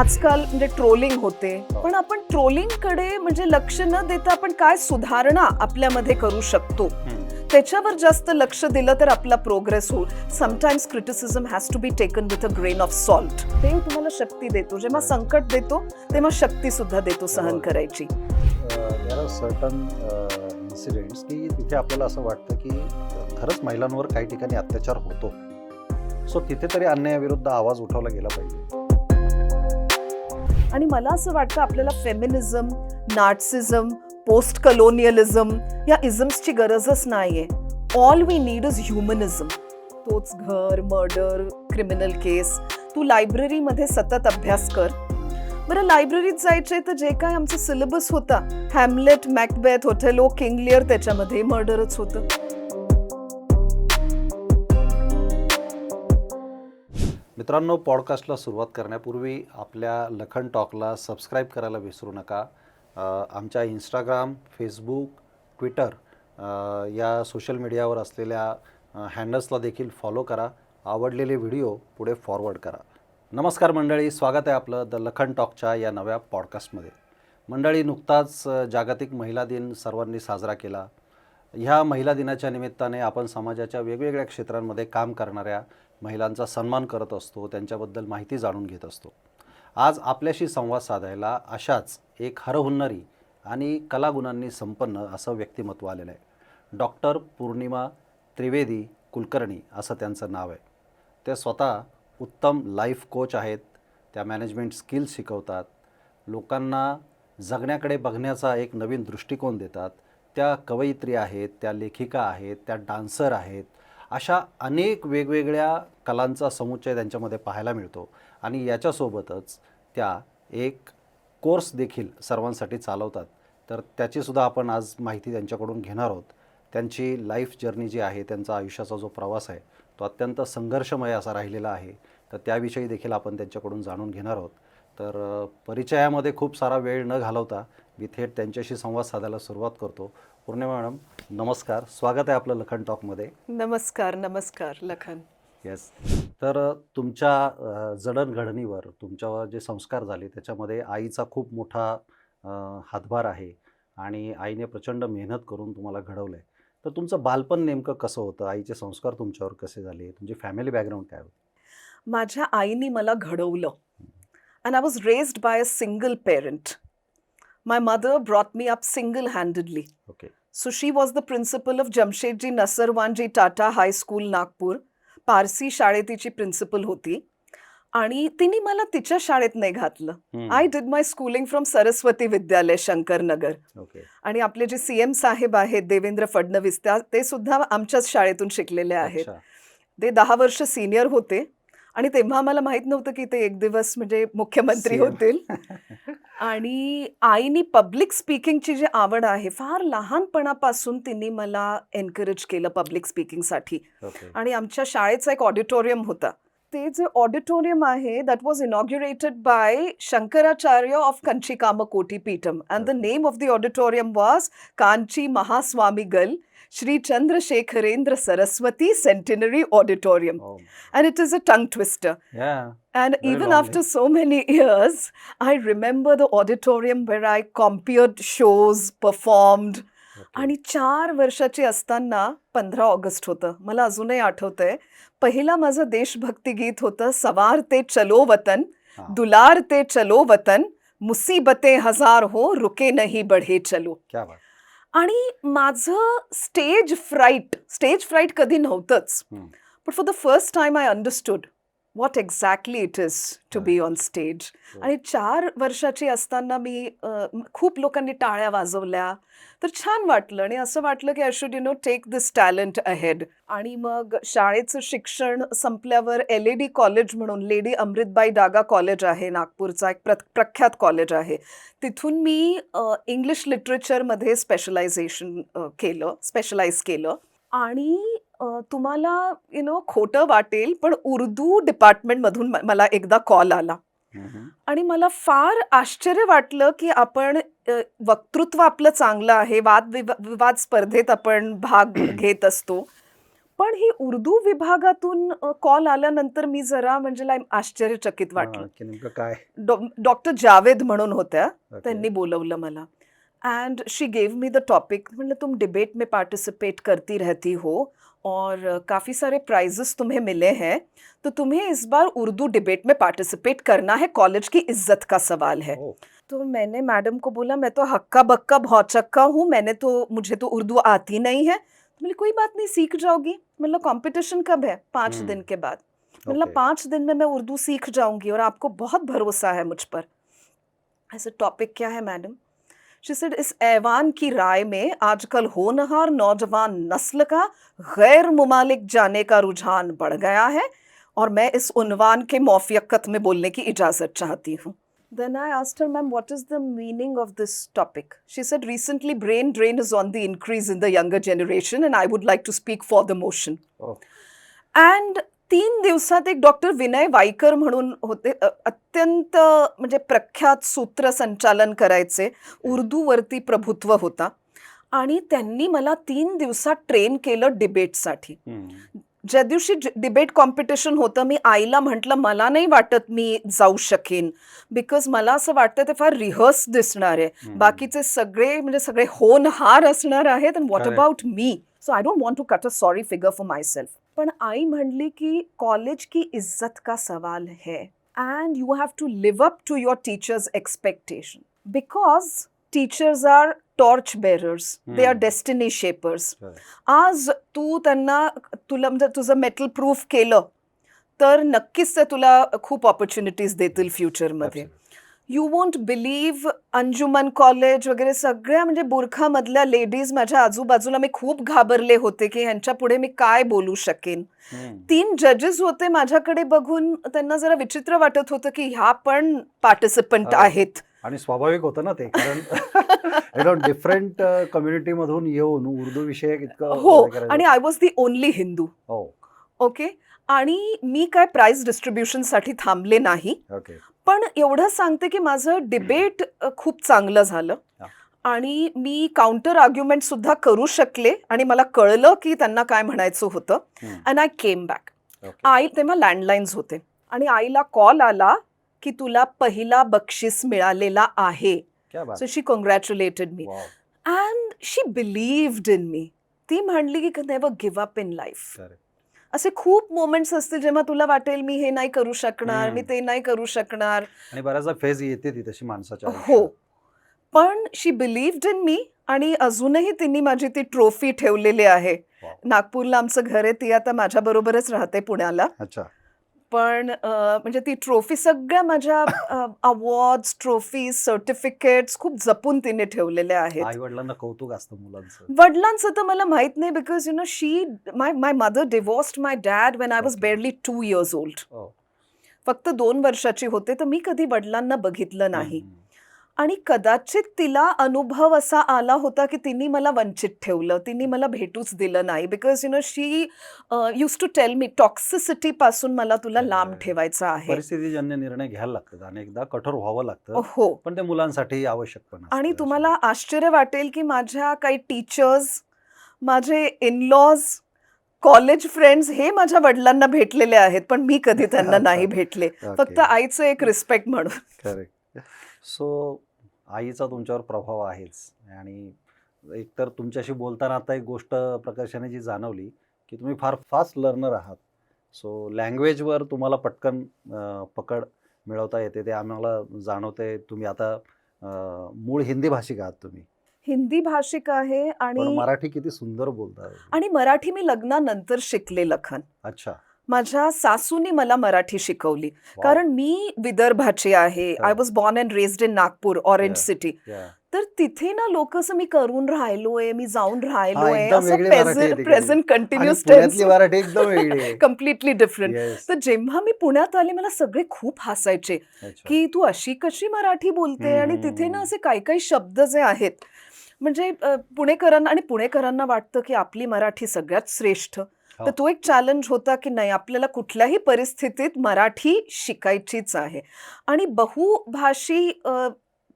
आजकाल म्हणजे ट्रोलिंग होते, पण आपण ट्रोलिंगकडे म्हणजे लक्ष न देता आपण काय सुधारणा आपल्यामध्ये करू शकतो त्याच्यावर जास्त लक्ष दिलं तर आपला प्रोग्रेस होईल. Sometimes criticism has to be taken with a grain of salt. देव तुम्हाला शक्ती देतो, जेव्हा संकट देतो तेव्हा शक्ती सुद्धा देतो सहन करायची. देयर आर सर्टन इन्सिडेंट्स की तिथे आपल्याला असं वाटतं की खरंच महिलांवर काही ठिकाणी अत्याचार होतो, सो तिथे तरी अन्यायाविरुद्ध आवाज उठवला गेला पाहिजे. आणि मला असं वाटतं आपल्याला फेमिनिझम, नार्सिझम, पोस्ट कलोनियलिझम या इझम्सची गरजच नाहीये. All we need is humanism. तोच घर, मर्डर, क्रिमिनल केस. तू लायब्ररीमध्ये सतत अभ्यास कर. बरं, लायब्ररीत जायचे तर जे काय आमचा सिलेबस होता, Hamlet, Macbeth, Othello, king Lear, त्याच्यामध्ये मर्डरच होतं. मित्रांनो, पॉडकास्टला सुरुवात करण्यापूर्वी आपल्या लखन टॉकला सबस्क्राईब करायला विसरू नका. आमच्या इंस्टाग्राम, फेसबुक, ट्विटर या सोशल मीडियावर असलेल्या हँडल्सला देखील फॉलो करा. आवडलेले व्हिडिओ पुढे फॉरवर्ड करा. नमस्कार मंडळी, स्वागत आहे आपलं द लखन टॉकच्या या नव्या पॉडकास्टमध्ये. मंडळी, नुकताच जागतिक महिला दिन सर्वांनी साजरा केला. ह्या महिला दिनाच्या निमित्ताने आपण समाजाच्या वेगवेगळ्या क्षेत्रांमध्ये काम करणाऱ्या महिलांचा सन्मान करत असतो, त्यांच्याबद्दल माहिती जाणून घेत असतो. आज आपल्याशी संवाद साधायला अशाच एक हरहुन्नरी आणि कलागुणांनी संपन्न असं व्यक्तिमत्व आलेलं आहे. डॉक्टर पूर्णिमा त्रिवेदी कुलकर्णी असं त्यांचं नाव आहे. ते स्वतः उत्तम लाईफ कोच आहेत. त्या मॅनेजमेंट स्किल्स शिकवतात, लोकांना जगण्याकडे बघण्याचा एक नवीन दृष्टिकोन देतात. त्या कवयित्री आहेत, त्या लेखिका आहेत, त्या डान्सर आहेत. अशा अनेक वेगवेगळ्या कलांचा समुच्चय त्यांच्यामध्ये पाहायला मिळतो. आणि याच्यासोबतच त्या एक कोर्स देखील सर्वांसाठी चालवतात. तर त्याचीसुद्धा आपण आज माहिती त्यांच्याकडून घेणार आहोत. त्यांची लाईफ जर्नी जी आहे, त्यांचा आयुष्याचा जो प्रवास आहे तो अत्यंत संघर्षमय असा राहिलेला आहे. तर त्याविषयी देखील आपण त्यांच्याकडून जाणून घेणार आहोत. तर परिचयामध्ये खूप सारा वेळ न घालवता मी थेट त्यांच्याशी संवाद साधायला सुरुवात करतो. पूर्णिमा मॅडम, नमस्कार, स्वागत आहे आपलं लखन टॉकमध्ये. नमस्कार. नमस्कार लखन. येस. तर तुमच्या जडणघडणीवर तुमच्यावर जे संस्कार झाले त्याच्यामध्ये आईचा खूप मोठा हातभार आहे आणि आईने प्रचंड मेहनत करून तुम्हाला घडवलं आहे. तर तुमचं बालपण नेमकं कसं होतं? आईचे संस्कार तुमच्यावर कसे झाले? तुमची फॅमिली बॅकग्राऊंड काय होतं? माझ्या आईने मला घडवलं. And I was raised by a single parent. My mother brought me up single-handedly. Okay. So she was the principal of Jamshedji Nasarwanji Tata High School, Nagpur. Parsi शाळेत तिची प्रिन्सिपल होती आणि तिने मला तिच्या शाळेत नाही घातलं. I did my schooling from Saraswati विद्यालय, शंकरनगर. ओके. आणि आपले जे CM साहेब आहेत, देवेंद्र फडणवीस, ते सुद्धा आमच्याच शाळेतून शिकलेले आहेत. अच्छा. ते 10 वर्ष सिनियर होते आणि तेव्हा आम्हाला माहित नव्हतं की ते एक दिवस म्हणजे मुख्यमंत्री CM. होतील. आणि आईनी पब्लिक स्पीकिंगची जी आवड आहे, फार लहानपणापासून तिने मला एनकरेज केलं पब्लिक स्पीकिंगसाठी. ओके. आणि आमच्या शाळेचा एक ऑडिटोरियम होता. ते जे ऑडिटोरियम आहे that was inaugurated by Shankaracharya of Kanchi Kamakoti Peetham and the name of the auditorium was Kanchi Mahaswamigal Shri Chandrasekharendra Saraswati centenary auditorium. Oh. And it is a tongue twister. Yeah. And Very even long after name. so many years, I remember the auditorium where I compared shows, performed. Okay. आणि 4 वर्षाची असताना 15 August होतं. मला अजूनही आठवतंय. पहिला माझं देशभक्ती गीत होतं, सवार ते चलो वतन, हाँ. दुलार ते चलो वतन, मुसीबतें हजार हो, रुके नहीं बढ़े चलो. क्या बात. आणि माझं स्टेज फ्राईट कधी नव्हतंच. But for the first time I understood what exactly it is to be on stage. आणि 4 वर्षाची असताना मी खूप लोकांनी टाळ्या वाजवल्या, तर छान वाटलं आणि असं वाटलं की I should take this talent ahead. आणि मग शाळेचं शिक्षण संपल्यावर LAD कॉलेज म्हणून, लेडी अमृतबाई डागा कॉलेज आहे नागपूरचा, एक प्रख्यात कॉलेज आहे. तिथून मी इंग्लिश लिटरेचरमध्ये स्पेशलाइज केलं. आणि तुम्हाला खोटं वाटेल पण उर्दू डिपार्टमेंटमधून मला एकदा कॉल आला आणि मला फार आश्चर्य वाटलं की आपण वक्तृत्व आपलं चांगलं आहे, वादविवाद स्पर्धेत आपण भाग घेत असतो, पण ही उर्दू विभागातून कॉल आल्यानंतर मी जरा म्हणजे आश्चर्यचकित वाटलं. की नेमकं काय? डॉक्टर जावेद म्हणून होत्या, ओके. त्यांनी बोलवलं मला end she gave me the topic. म्हणलं तुम डिबेट में पार्टिसिपेट करती रहती हो और काफ़ी सारे प्राइजेस तुम्हें मिले हैं, तो तुम्हें इस बार उर्दू डिबेट में पार्टिसिपेट करना है, कॉलेज की इज्जत का सवाल है. ओ, तो मैंने मैडम को बोला मैं तो हक्का बक्का भौचक्का हूँ, मुझे तो उर्दू आती नहीं है. बोले कोई बात नहीं, सीख जाओगी. मतलब कंपटीशन कब है? 5 हम्म, दिन के बाद. मतलब ओके. 5 दिन में मैं उर्दू सीख जाऊंगी और आपको बहुत भरोसा है मुझ पर. ऐसे टॉपिक क्या है मैडम? शी सेड इस ऐवान की राय में आजकल होनहार नौजवान नस्ल का गैर मुमालिक जाने का रुझान बढ़ गया है और मैं इस उन्वान के मौफियत में बोलने की इजाज़त चाहती हूँ. Then I asked her, ma'am, what is the meaning of this topic? She said, recently brain drain is on the increase in the younger generation and I would like to speak for the motion. ओ, and 3 दिवसात एक doctor Vinay Waikar म्हणून होते, अत्यंत म्हणजे प्रख्यात सूत्रसंचालन करायचे, उर्दूवरती प्रभुत्व होता आणि त्यांनी मला 3 दिवसात ट्रेन केलं डिबेटसाठी. हम्म, ज्या दिवशी डिबेट कॉम्पिटिशन होतं मी आईला म्हटलं मला नाही वाटत मी जाऊ शकेन, बिकॉज मला असं वाटतं ते फार रिहर्स दिसणार आहे, हम्म. बाकीचे सगळे म्हणजे सगळे होनहार असणार आहेत and what Correct. About me, so I don't want to cut a sorry figure for myself. पण आई म्हणली की कॉलेज की इज्जत का सवाल है and you have to live up to your teachers expectation because teachers are torch bearers, they are hmm. Destiny shapers. correct. आज तुला म्हणजे तुझं मेटल प्रूफ केलं तर नक्कीच ते तुला खूप ऑपॉर्च्युनिटीज देतील फ्युचरमध्ये. Absolutely. You won't believe Anjuman college वगैरे सगळ्या म्हणजे बुरखामधल्या लेडीज माझ्या आजूबाजूला, मी खूप घाबरले होते की ह्यांच्या पुढे मी काय बोलू शकेन. हम्म. 3 जजेस होते माझ्याकडे बघून, त्यांना जरा विचित्र वाटत होतं की ह्या पण पार्टिसिपंट हो. आहेत. आणि स्वाभाविक होतं ना ते, कारण डिफरंट कम्युनिटी मधून येऊन उर्दू विषयक इतकं हो, हे करायचं. आणि I was the only Hindu. हो, ओके. आणि मी काय प्राइज डिस्ट्रीब्युशनसाठी थांबले नाही, ओके. पण एवढं सांगते की माझं डिबेट खूप चांगलं झालं हा. आणि मी काउंटर आर्ग्युमेंट सुद्धा करू शकले आणि मला कळलं की त्यांना काय म्हणायचं होतं hmm, and I came back. Okay. आई तेव्हा लँडलाईन्स होते आणि आईला कॉल आला की तुला पहिला बक्षीस मिळालेला आहे. क्या बात. So she congratulated me wow. And she believed in me. ती म्हणली की never give up in life. Correct. असे खूप मोमेंट्स असतील जेव्हा तुला वाटेल मी हे नाही करू शकणार, मी ते नाही करू शकणार. आणि बऱ्याचदा फेज येते ती तशी माणसाच्या हो, आयुष्यात. पण शी बिलीव्ड इन मी आणि अजूनही तिने माझी ती ट्रॉफी ठेवलेली आहे. वाव. नागपूरला आमचं घर आहे, ती आता माझ्याबरोबरच राहते पुण्याला. अच्छा. पण म्हणजे ती ट्रॉफी सगळ्या माझ्या अवॉर्ड्स, ट्रॉफीज, सर्टिफिकेट्स खूप जपून तिने ठेवलेल्या आहेत. आई वडिलांना कौतुक असतं मुलांचं. वडिलांचं तर मला माहित नाही, because you no my mother divorced my dad when I was Okay. Barely 2 years old. हो. फक्त 2 वर्षाची होते, तर मी कधी वडिलांना बघितलं नाही. हम्म. आणि कदाचित तिला अनुभव असा आला होता की तिने मला वंचित ठेवलं, तिने मला भेटूच दिलं नाही, because you know she used to tell me toxicity पासून मला तुला लांब ठेवायचं आहे. परिस्थितीजन्य निर्णय घ्यायला लागतात, अनेकदा कठोर व्हावं लागतं, हो. पण ते मुलांसाठी आवश्यक पण असतं. आणि तुम्हाला आश्चर्य वाटेल की माझ्या काही टीचर्स, माझे इनलॉज, कॉलेज फ्रेंड्स हे माझ्या वडिलांना भेटलेले आहेत, पण मी कधी त्यांना नाही भेटले, फक्त आईचं एक रिस्पेक्ट म्हणून. करेक्ट. सो आईचा तुमच्यावर प्रभाव आहेच, आणि एकतर तुमच्याशी बोलताना आता एक गोष्ट प्रकर्षाने जी जाणवली की तुम्ही फार फास्ट लर्नर आहात. सो लँग्वेजवर तुम्हाला पटकन पकड मिळवता येते, ते आम्हाला जाणवते. तुम्ही आता मूळ हिंदी भाषिक आहात तुम्ही, हिंदी भाषिक आहे पण आणि मराठी किती सुंदर बोलता. आणि मराठी मी लग्नानंतर शिकले लखन. अच्छा. माझ्या सासूने मला मराठी शिकवली, Wow. कारण मी विदर्भाची आहे. I Correct. Was born and raised in Nagpur, orange Yeah. City. Yeah. तर तिथे ना लोक असं मी करून राहिलोय, मी जाऊन हा, राहिलोय, एकदम असं वेगळी मराठी आहे तिकडे. प्रेझेंट आणि कंटिन्युअस पुण्यातली मराठी एकदम वेगळी आहे. Completely different. Yes. तर जेव्हा मी पुण्यात आले मला सगळे खूप हसायचे अच्छा. की तू अशी कशी मराठी बोलते, आणि तिथे ना असे काही काही शब्द जे आहेत म्हणजे पुणेकरांना वाटतं की आपली मराठी सगळ्यात श्रेष्ठ. हो. तर तो एक चॅलेंज होता की नाही, आपल्याला कुठल्याही परिस्थितीत मराठी शिकायचीच आहे. आणि बहुभाषी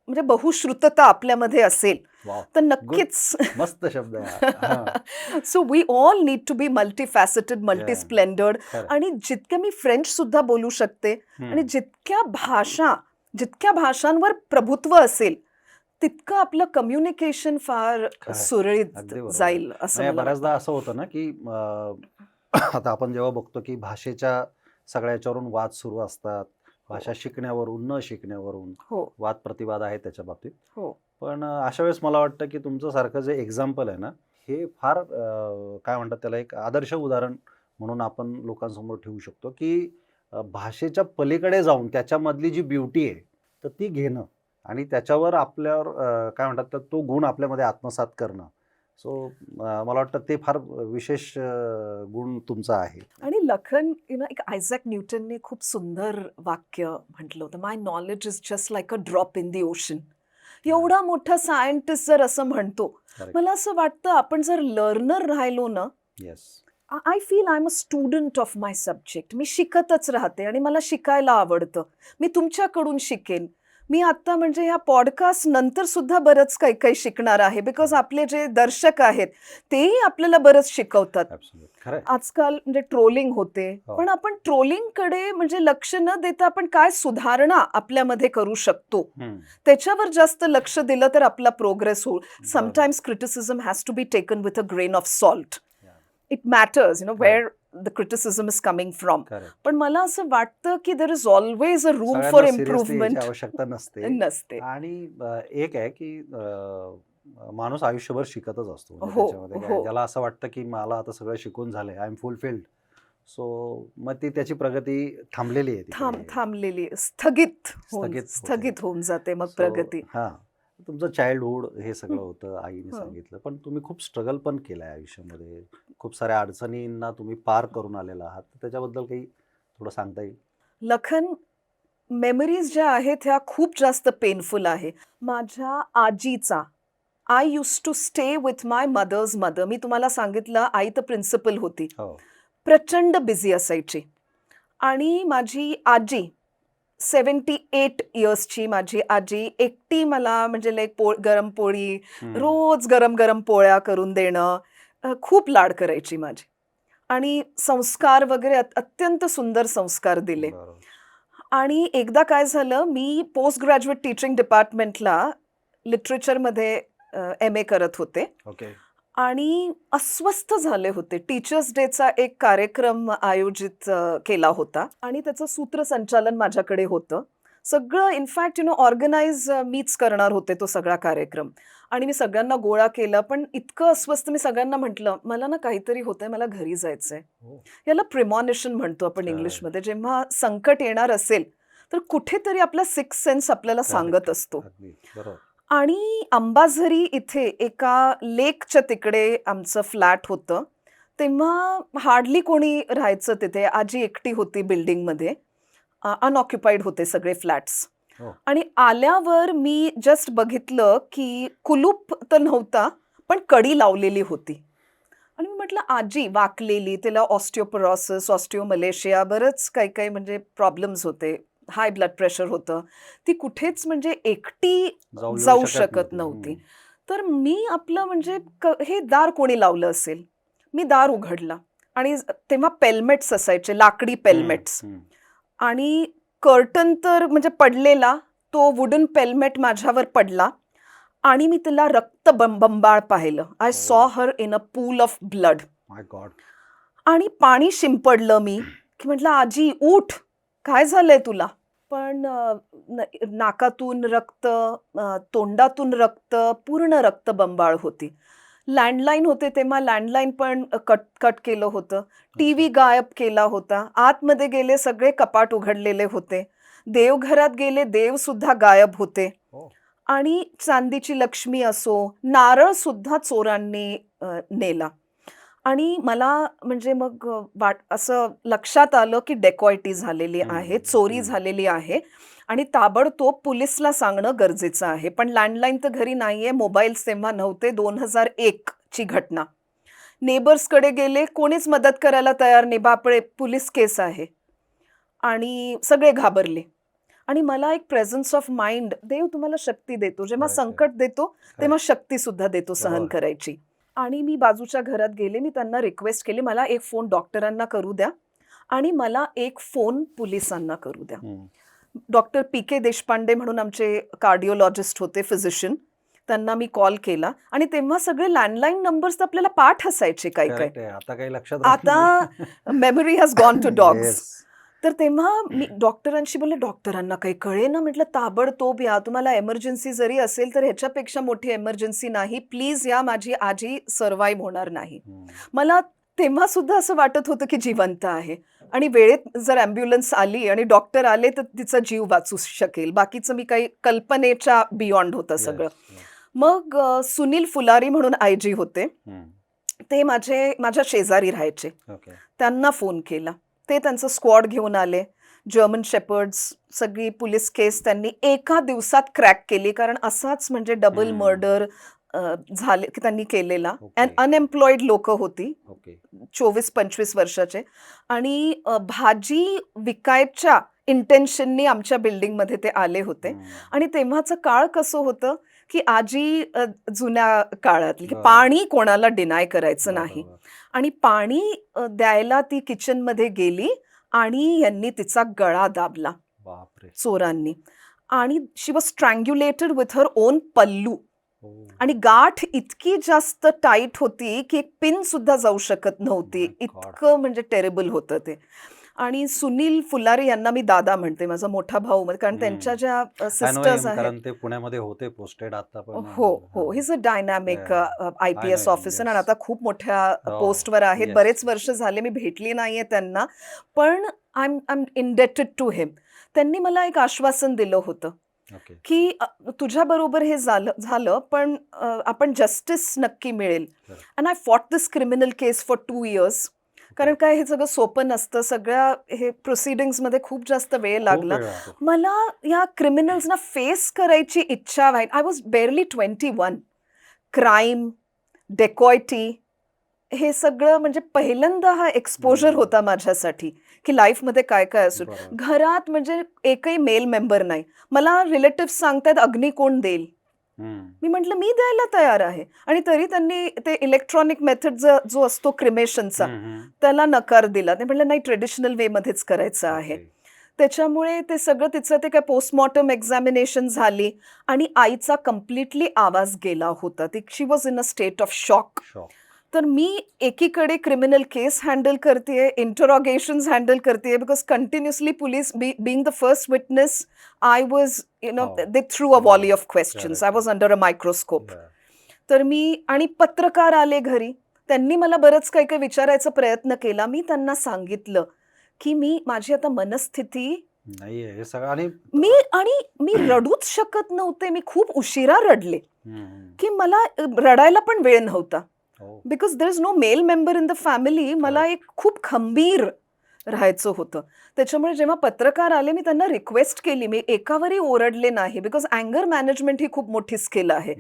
म्हणजे बहुश्रुतता आपल्यामध्ये असेल वाव, तर गुड, नक्कीच मस्त शब्द आहे हा. हा. So we all need to be multifaceted Yeah, multisplendored. खरं. आणि जितके मी फ्रेंच सुद्धा बोलू शकते आणि जितक्या भाषांवर प्रभुत्व असेल तितकं आपलं कम्युनिकेशन फार खरंय. सुरळीत अगदी बरोबर आहे. जाईल असं नाही मला बऱ्याचदा वाटतं. असं होतं ना की आता आपण जेव्हा बघतो की भाषेच्या सगळ्या याच्यावरून वाद सुरू असतात, भाषा शिकण्यावरून न शिकण्यावरून हो वाद प्रतिवाद आहेत त्याच्या बाबतीत. हो पण अशा वेळेस मला वाटतं की तुमचं सारखं जे एक्झाम्पल आहे ना, हे फार काय म्हणतात त्याला एक आदर्श उदाहरण म्हणून आपण लोकांसमोर ठेवू शकतो की भाषेच्या पलीकडे जाऊन त्याच्यामधली जी ब्युटी आहे तर ती घेणं आणि त्याच्यावर आपल्यावर काय म्हणतात तर तो गुण आपल्यामध्ये आत्मसात करणं. सो मला वाटतं ते फार विशेष गुण तुमचा आहे. आणि लखन एक आयझॅक न्यूटनने खूप सुंदर वाक्य म्हटलं होतं, my knowledge is just like a drop in the ocean. एवढा मोठा सायंटिस्ट जर असं म्हणतो, करेक्ट. मला असं वाटतं आपण जर लर्नर राहिलो ना, yes. I feel I am a student of my subject. मी शिकतच राहते आणि मला शिकायला आवडतं. मी तुमच्याकडून शिकेन. मी आता म्हणजे ह्या पॉडकास्ट नंतर सुद्धा बरंच काही काही शिकणार आहे, बिकॉज आपले जे दर्शक आहेत तेही आपल्याला बरंच शिकवतात. ॲब्सोल्यूट खरं आहे. आजकाल म्हणजे ट्रोलिंग होते, हो. पण आपण ट्रोलिंगकडे म्हणजे लक्ष न देता आपण काय सुधारणा आपल्यामध्ये करू शकतो हम्म. त्याच्यावर जास्त लक्ष दिलं तर आपला प्रोग्रेस होईल. बरोबर. Sometimes criticism has to be taken with a grain of salt. Yeah. It matters Right. Where the criticism is coming from. Correct. पण मला असं वाटतं की there is always a room for सगळ्यांना सिरियसली याची इम्प्रूव्हमेंट आवश्यकता नसते. नसते. आणि एक आहे की माणूस आयुष्यभर शिकतच असतो. म्हणजे हो त्याच्यामध्ये काय हो ज्याला असं वाटतं की मला आता सगळं शिकून झालंय, आय एम फुलफिल्ड. सो मग ती त्याची प्रगती थांबलेली आहे तिकडे. थांबलेली स्थगित होते. स्थगित होऊन जाते मग सो प्रगती. हां, तुमचं चाइल्डहुड हे सगळं होतं, आईने हं. सांगितलं. पण तुम्ही खूप स्ट्रगल पण केलं आहे आयुष्यामध्ये. खूप साऱ्या अडचणींना तुम्ही पार करून आलेला आहात. तर त्याच्याबद्दल काही थोडं सांगता येईल? लखन, मेमरीज ज्या आहेत ह्या खूप जास्त पेनफुल आहे. माझ्या आजीचा, I use to stay with my mother's mother. मी तुम्हाला सांगितलं आई तर प्रिन्सिपल होती. हो. प्रचंड बिझी असायची. आणि माझी आजी 78 इयर्सची माझी आजी एकटी मला म्हणजे लाईक गरम पोळी, हम्म. रोज गरम गरम पोळ्या करून देणं, खूप लाड करायची माझी. आणि संस्कार वगैरे अत्यंत सुंदर संस्कार दिले. बरोबर. आणि एकदा काय झालं, मी पोस्ट ग्रॅज्युएट टीचिंग डिपार्टमेंटला लिटरेचरमध्ये MA करत होते ओके. आणि अस्वस्थ झाले होते. टीचर्स डेचा एक कार्यक्रम आयोजित केला होता आणि त्याचं सूत्रसंचालन माझ्याकडे होतं. सगळं इनफॅक्ट ऑर्गनाईज मीच करणार होते तो सगळा कार्यक्रम. आणि मी सगळ्यांना गोळा केलं, पण इतकं अस्वस्थ मी सगळ्यांना म्हटलं, मला ना काहीतरी होतंय, मला घरी जायचंय. हो. याला प्रिमॉनिशन म्हणतो आपण Correct. इंग्लिशमध्ये. जेव्हा संकट येणार असेल तर कुठेतरी आपला सिक्स सेन्स आपल्याला सांगत Correct. असतो. अगदी बरोबर. आणि अंबाझरी इथे एका लेकच्या तिकडे आमचं फ्लॅट होतं. तेव्हा हार्डली कोणी राहायचं तिथे. आजी एकटी होती बिल्डिंगमध्ये. अनऑक्युपाईड होते सगळे फ्लॅट्स. हो. आणि आल्यावर मी जस्ट बघितलं की कुलूप तर नव्हता, पण कडी लावलेली होती. आणि मी म्हटलं आजी वाकलेली, तिला ऑस्टिओपोरोसिस, ऑस्टिओमलेशिया बरंच काही काही म्हणजे प्रॉब्लेम्स होते. हाय ब्लड प्रेशर होतं. ती कुठेच म्हणजे एकटी जाऊ शकत नव्हती. तर मी आपलं म्हणजे हे दार कोणी लावलं असेल. मी दार उघडला आणि तेव्हा पेल्मेट्स असायचे, लाकडी पेल्मेट्स. आणि कर्टन तर म्हणजे पडलेला, तो वुडन पेल्मेट माझ्यावर पडला आणि मी तिला रक्त बंबाळ पाहिलं. I saw her in a pool of blood. My God. आणि पाणी शिंपडलं मी की म्हटलं आजी उठ, काय झालंय तुला? पण नाकातून रक्त, तोंडातून रक्त, पूर्ण रक्तबंबाळ होती. लँडलाईन होते तेव्हा लँडलाईन पण कट केलं होतं. टीव्ही गायब केला होता. आतमध्ये गेले सगळे कपाट उघडलेले होते. देवघरात गेले, देव सुद्धा गायब होते. हो. आणि चांदीची लक्ष्मी असो, नारळ सुद्धा चोरांनी नेला. आणि मला म्हणजे मग असं लक्षात आलं की डेकॉयटी झालेली आहे, चोरी झालेली आहे आणि ताबडतोब पोलिसला सांगणं गरजेचं आहे. पण लँडलाईन तर घरी नाहीये, मोबाईल्स तेव्हा नव्हते. 2001 ची घटना. नेबर्सकडे गेले, कोणीच मदत करायला तयार नाही. बापरे, पोलीस केस आहे. आणि सगळे घाबरले. आणि मला एक प्रेझन्स ऑफ माइंड, देव तुम्हाला शक्ती देतो, जेव्हा Correct आहे. संकट देतो तेव्हा शक्ती सुद्धा देतो सहन बरोबर आहे. करायची. आणि मी बाजूच्या घरात गेले, मी त्यांना रिक्वेस्ट केली, मला एक फोन डॉक्टरांना करू द्या आणि मला एक फोन पोलिसांना करू द्या. Doctor PK. देशपांडे म्हणून आमचे कार्डिओलॉजिस्ट होते, फिजिशियन. त्यांना मी कॉल केला आणि तेव्हा सगळे लँडलाईन नंबर्स तर आपल्याला पाठ असायचे काय काय. Correct आहे. आता काही लक्षात राहत आता मेमरी हॅज गॉन टू नाही. डॉग्स. Yes. तर तेव्हा मी डॉक्टरांशी बोलले, डॉक्टरांना काही कळेना. म्हटलं ताबडतोब या, तुम्हाला एमर्जन्सी जरी असेल तर ह्याच्यापेक्षा मोठी एमर्जन्सी नाही, प्लीज या, माझी आजी सर्व्हाइव्ह होणार नाही. मला तेव्हा सुद्धा असं वाटत होतं की जिवंत आहे आणि वेळेत जर ॲम्ब्युलन्स आली आणि डॉक्टर आले तर तिचा जीव वाचू शकेल. बाकीचं मी काही कल्पनेच्या बियॉन्ड होतं सगळं. Yes, yes. मग सुनील फुलारी म्हणून आयजी होते, ते माझ्या शेजारी राहायचे. Okay. त्यांना फोन केला, ते त्यांचं स्क्वॉड घेऊन आले. जर्मन शेपर्ड्स, सगळी पोलीस केस त्यांनी एका दिवसात क्रॅक केली, कारण असाच म्हणजे डबल मर्डर झाले की त्यांनी केलेला. Okay. अनएम्प्लॉईड लोक होती, Okay. 24-25 वर्षाचे, आणि भाजी विकायच्या इंटेन्शननी आमच्या बिल्डिंगमध्ये ते आले होते. आणि तेव्हाचं काळ कसं होतं की आजी जुन्या काळातली, की बरं. पाणी कोणाला डिनाय करायचं नाही. बरोबर. आणि पाणी द्यायला ती किचनमध्ये गेली आणि यांनी तिचा गळा दाबला बापरे. चोरांनी, आणि शी वॉज स्ट्रँग्युलेटेड विथ हर ओन पल्लू. हो. आणि गाठ इतकी जास्त टाईट होती की एक पिन सुद्धा जाऊ शकत नव्हती, My God. इतकं म्हणजे टेरेबल होतं ते. आणि सुनील फुलारी यांना मी दादा म्हणते, माझा मोठा भाऊ, कारण त्यांच्या ज्या I know सिस्टर्स him, आहेत. कारण ते पुण्यामध्ये होते पोस्टेड आता पण. हो हो, ही is a dynamic Yeah. IPS I know him, officer आणि yes. आता खूप मोठ्या हो, पोस्टवर आहेत. yes. बरेच वर्ष झाले मी भेटली नाहीये त्यांना, पण आय एम इंडेटेड टू हिम. त्यांनी मला एक आश्वासन दिलं होतं Okay. की तुझ्याबरोबर हे झालं पण आपण जस्टिस नक्की मिळेल. Correct. And I fought this criminal case for 2 years. कारण काय, हे सगळं सोपं नसतं, सगळ्या हे प्रोसिडिंग्समध्ये खूप जास्त वेळ लागला. खूप वेळ लागतो. मला या क्रिमिनल्सना फेस करायची इच्छा व्हायची. I was barely 21. क्राईम, डेकॉयटी, हे सगळं म्हणजे पहिल्यांदा हा एक्सपोजर होता माझ्यासाठी की लाईफमध्ये काय काय असेल. बरोबर. घरात म्हणजे एकही मेल मेंबर नाही. मला रिलेटिव्ह सांगतायत अग्नी कोण देईल, मी म्हटलं मी द्यायला तयार आहे. आणि तरी त्यांनी ते इलेक्ट्रॉनिक मेथड जो असतो क्रिमेशनचा, त्याला नकार दिला. ते म्हटलं नाही, ट्रेडिशनल वे मध्येच करायचं आहे. Okay. त्याच्यामुळे ते सगळं तिचं ते काय पोस्टमॉर्टम एक्झामिनेशन झाली आणि आईचा कम्प्लिटली आवाज गेला होता. ती she was in a state of shock. Shock. तर मी एकीकडे क्रिमिनल केस हँडल करते, इंटरोगेशन्स हँडल करते, because continuously police being the first witness, I was Oh. They threw a volley of questions. I was under a microscope. Yeah. तर मी, आणि पत्रकार आले घरी, त्यांनी मला बरंच काही काही विचारायचा प्रयत्न केला. मी त्यांना सांगितलं की माझी आता मनस्थिती नाहीये हे सगळं. आणि मी रडूच शकत नव्हते. मी खूप उशिरा रडले हम्म. की मला रडायला पण वेळ नव्हता. हो. Because there is no male member in the family. मला एक खूप खंबीर राहायचं होतं. त्याच्यामुळे जेव्हा पत्रकार आले, मी त्यांना रिक्वेस्ट केली, मी एकावरही ओरडले नाही, बिकॉज अँगर मॅनेजमेंट ही खूप मोठी स्किल आहे.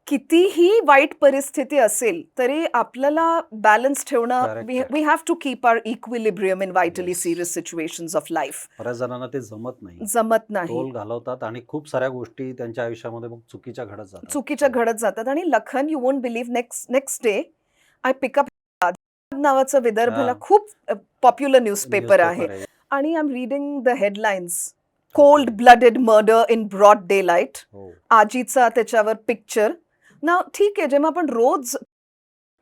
कितीही वाईट परिस्थिती असेल तरी आपल्याला बॅलन्स ठेवणं, Correct. We have to keep our equilibrium in vitally Yes. Serious situations of life. बऱ्याच जणांना ते जमत नाही, जमत नाही, तोल घालवतात आणि खूप साऱ्या गोष्टी त्यांच्या आयुष्यामध्ये मग चुकीच्या घडत जातात. चुकीच्या घडत जातात. आणि Lakhan, you won't believe, next day I pick up नावाचं विदर्भला हा. खूप पॉप्युलर न्यूजपेपर आहे, आहे. आणि I am reading the headlines, cold blooded murder in broad daylight. हो. आजीचा त्याच्यावर पिक्चर. ना ठीक आहे, जेव्हा आपण रोज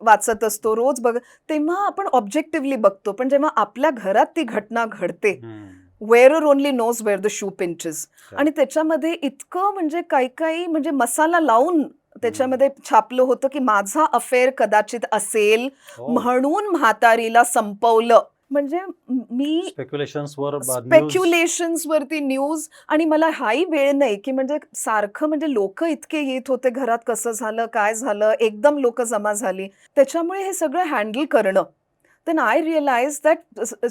वाचत असतो, रोज तेव्हा आपण ऑब्जेक्टिव्हली बघतो, पण जेव्हा आपल्या घरात ती घटना घडते, wearer only knows where the shoe pinches. आणि त्याच्यामध्ये इतकं म्हणजे काही म्हणजे मसाला लावून त्याच्यामध्ये छापलं होतं की माझा अफेअर कदाचित असेल हो. म्हणून म्हातारीला संपवलं. म्हणजे मी स्पेक्युलेशन्स वरती न्यूज, आणि मला हाही वेळ नाही की म्हणजे सारखं म्हणजे लोक इतके येत होते घरात, कसं झालं, काय झालं, एकदम लोक जमा झाली. त्याच्यामुळे हे सगळं हँडल करणं, then I realized that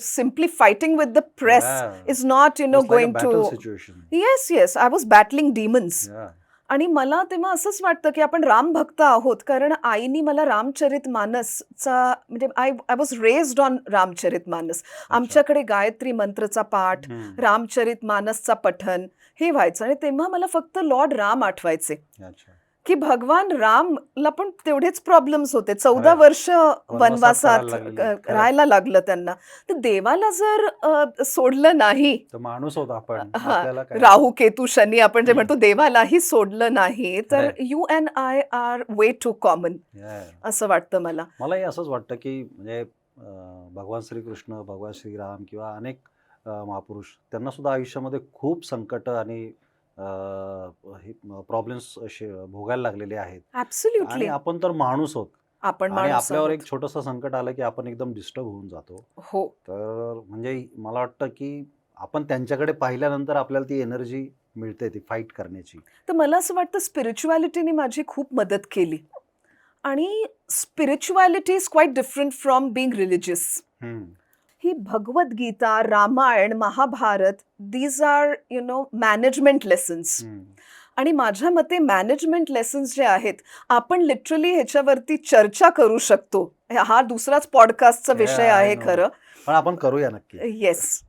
simply fighting with the press is not, going to. Yes, I was battling demons. आणि मला तेव्हा असंच वाटतं की आपण राम भक्त आहोत, कारण आईनी मला रामचरितमानसचा म्हणजे I I was raised on Ramcharitmanas. आमच्याकडे गायत्री मंत्रचा पाठ, हम्म. रामचरितमानसचा पठन हे व्हायचं आणि तेव्हा मला फक्त लॉर्ड राम आठवायचे अच्छा. की भगवान रामला पण तेवढेच प्रॉब्लेम्स होते. 14 खरंय. वर्ष वनवासात वनवासात करायला लागलेले आहेत. खरंय. राहायला लागलं त्यांना. तर देवाला जर सोडलं नाही, तर माणूस होतो आपण, हां, आपल्याला काय. राहू, केतू, शनी आपण जे म्हणतो देवालाही सोडलं नाही, तर खरंय. You and I are way too common Yeah. असं वाटतं मला. मलाही असंच वाटतं की म्हणजे भगवान श्रीकृष्ण, भगवान श्रीराम किंवा अनेक महापुरुष त्यांना सुद्धा आयुष्यामध्ये खूप संकट आणि प्रॉब्लेम्स भोगायला लागलेले आहेत. आणि ॲब्सोल्युटली. आपण तर माणूस आहोत आपण आणि माणूस आपल्यावर आहोत. एक छोटंसं संकट आलं की आपण एकदम डिस्टर्ब होऊन जातो. हो. तर म्हणजे मला वाटतं की आपण त्यांच्याकडे पाहिल्यानंतर आपल्याला ती एनर्जी मिळते ती फाईट करण्याची. तर मला असं वाटतं स्पिरिच्युअलिटीने माझी खूप मदत केली. आणि spirituality is quite different from being religious. Hmm. ही Bhagavadgita, Ramayana, Mahabharata, these are management lessons. Hmm. आणि माझ्या मते मॅनेजमेंट लेसन्स जे आहेत, आपण लिटरली ह्याच्यावरती चर्चा करू शकतो. हा दुसराच पॉडकास्टचा विषय Yeah, I आहे know. खरं. पण आपण करूया नक्की. येस.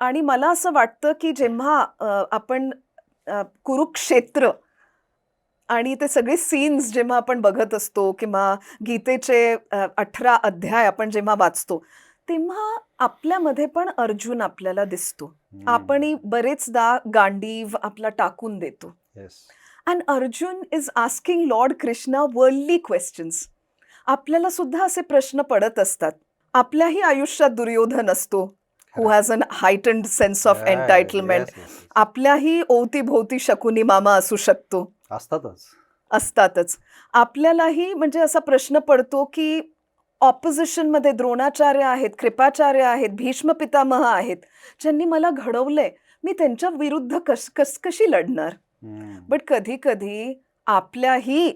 आणि मला असं वाटतं की जेव्हा आपण कुरुक्षेत्र आणि ते सगळे सीन्स जेव्हा आपण बघत असतो किंवा गीतेचे 18 अध्याय आपण जेव्हा वाचतो, तेव्हा आपल्यामध्ये पण अर्जुन आपल्याला दिसतो. आपणही बरेचदा गांडीव आपला टाकून देतो. Yes. And Arjun is asking Lord Krishna worldly questions. आपल्याला सुद्धा असे प्रश्न पडत असतात. आपल्याही आयुष्यात दुर्योधन असतो, who has an heightened sense of entitlement. आपल्याही ओवतीभोवती शकुनी मामा असू शकतो, असतातच. आपल्यालाही म्हणजे असा प्रश्न पडतो की ऑपोजिशनमध्ये द्रोणाचार्य आहेत, कृपाचार्य आहेत, भीष्म पितामह आहेत, ज्यांनी मला घडवलंय. मी त्यांच्या विरुद्ध कशी लढणार? बट कधी कधी आपल्याही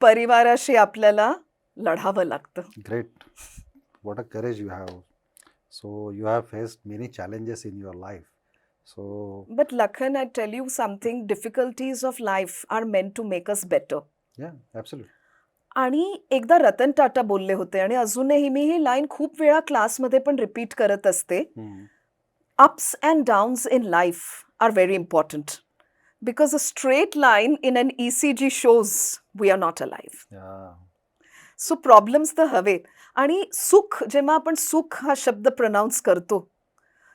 परिवाराशी आपल्याला लढावं लागतं. Great. What a courage you have. So you have faced many challenges in your life. So But Lakhan, I tell you something, difficulties of life are meant to make us better. या absolutely. आणि एकदा रतन टाटा बोलले होते आणि अजूनही मी ही line खूप वेळा क्लासमध्ये पण रिपीट करत असते. Ups and downs in life are very important because a straight line in an ECG shows we are not alive. So problems तर हवेत. आणि सुख, जेव्हा आपण सुख हा शब्द प्रनाऊन्स करतो,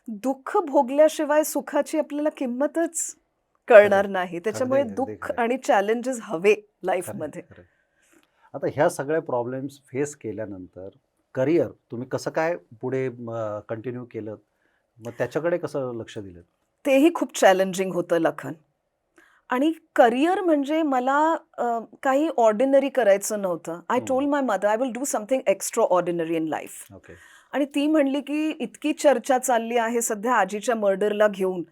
दुःख भोगल्याशिवाय सुखाची आपल्याला किंमतच कळणार नाही. त्याच्यामुळे अगदी दुःख खरं. आणि चॅलेंजेस हवे लाईफमध्ये. आता ह्या सगळ्या प्रॉब्लेम्स फेस केल्यानंतर करिअर तुम्ही कसं काय पुढे कंटिन्यू केलं, मग त्याच्याकडे कसं लक्ष दिलं? तेही खूप चॅलेंजिंग होतं लखन. आणि करिअर म्हणजे मला काही ऑर्डिनरी करायचं नव्हतं. I told my mother I will do something extra ordinary in life. Okay. आणि ती म्हणली की इतकी चर्चा चालली आहे सध्या आजीच्या मर्डरला घेऊन,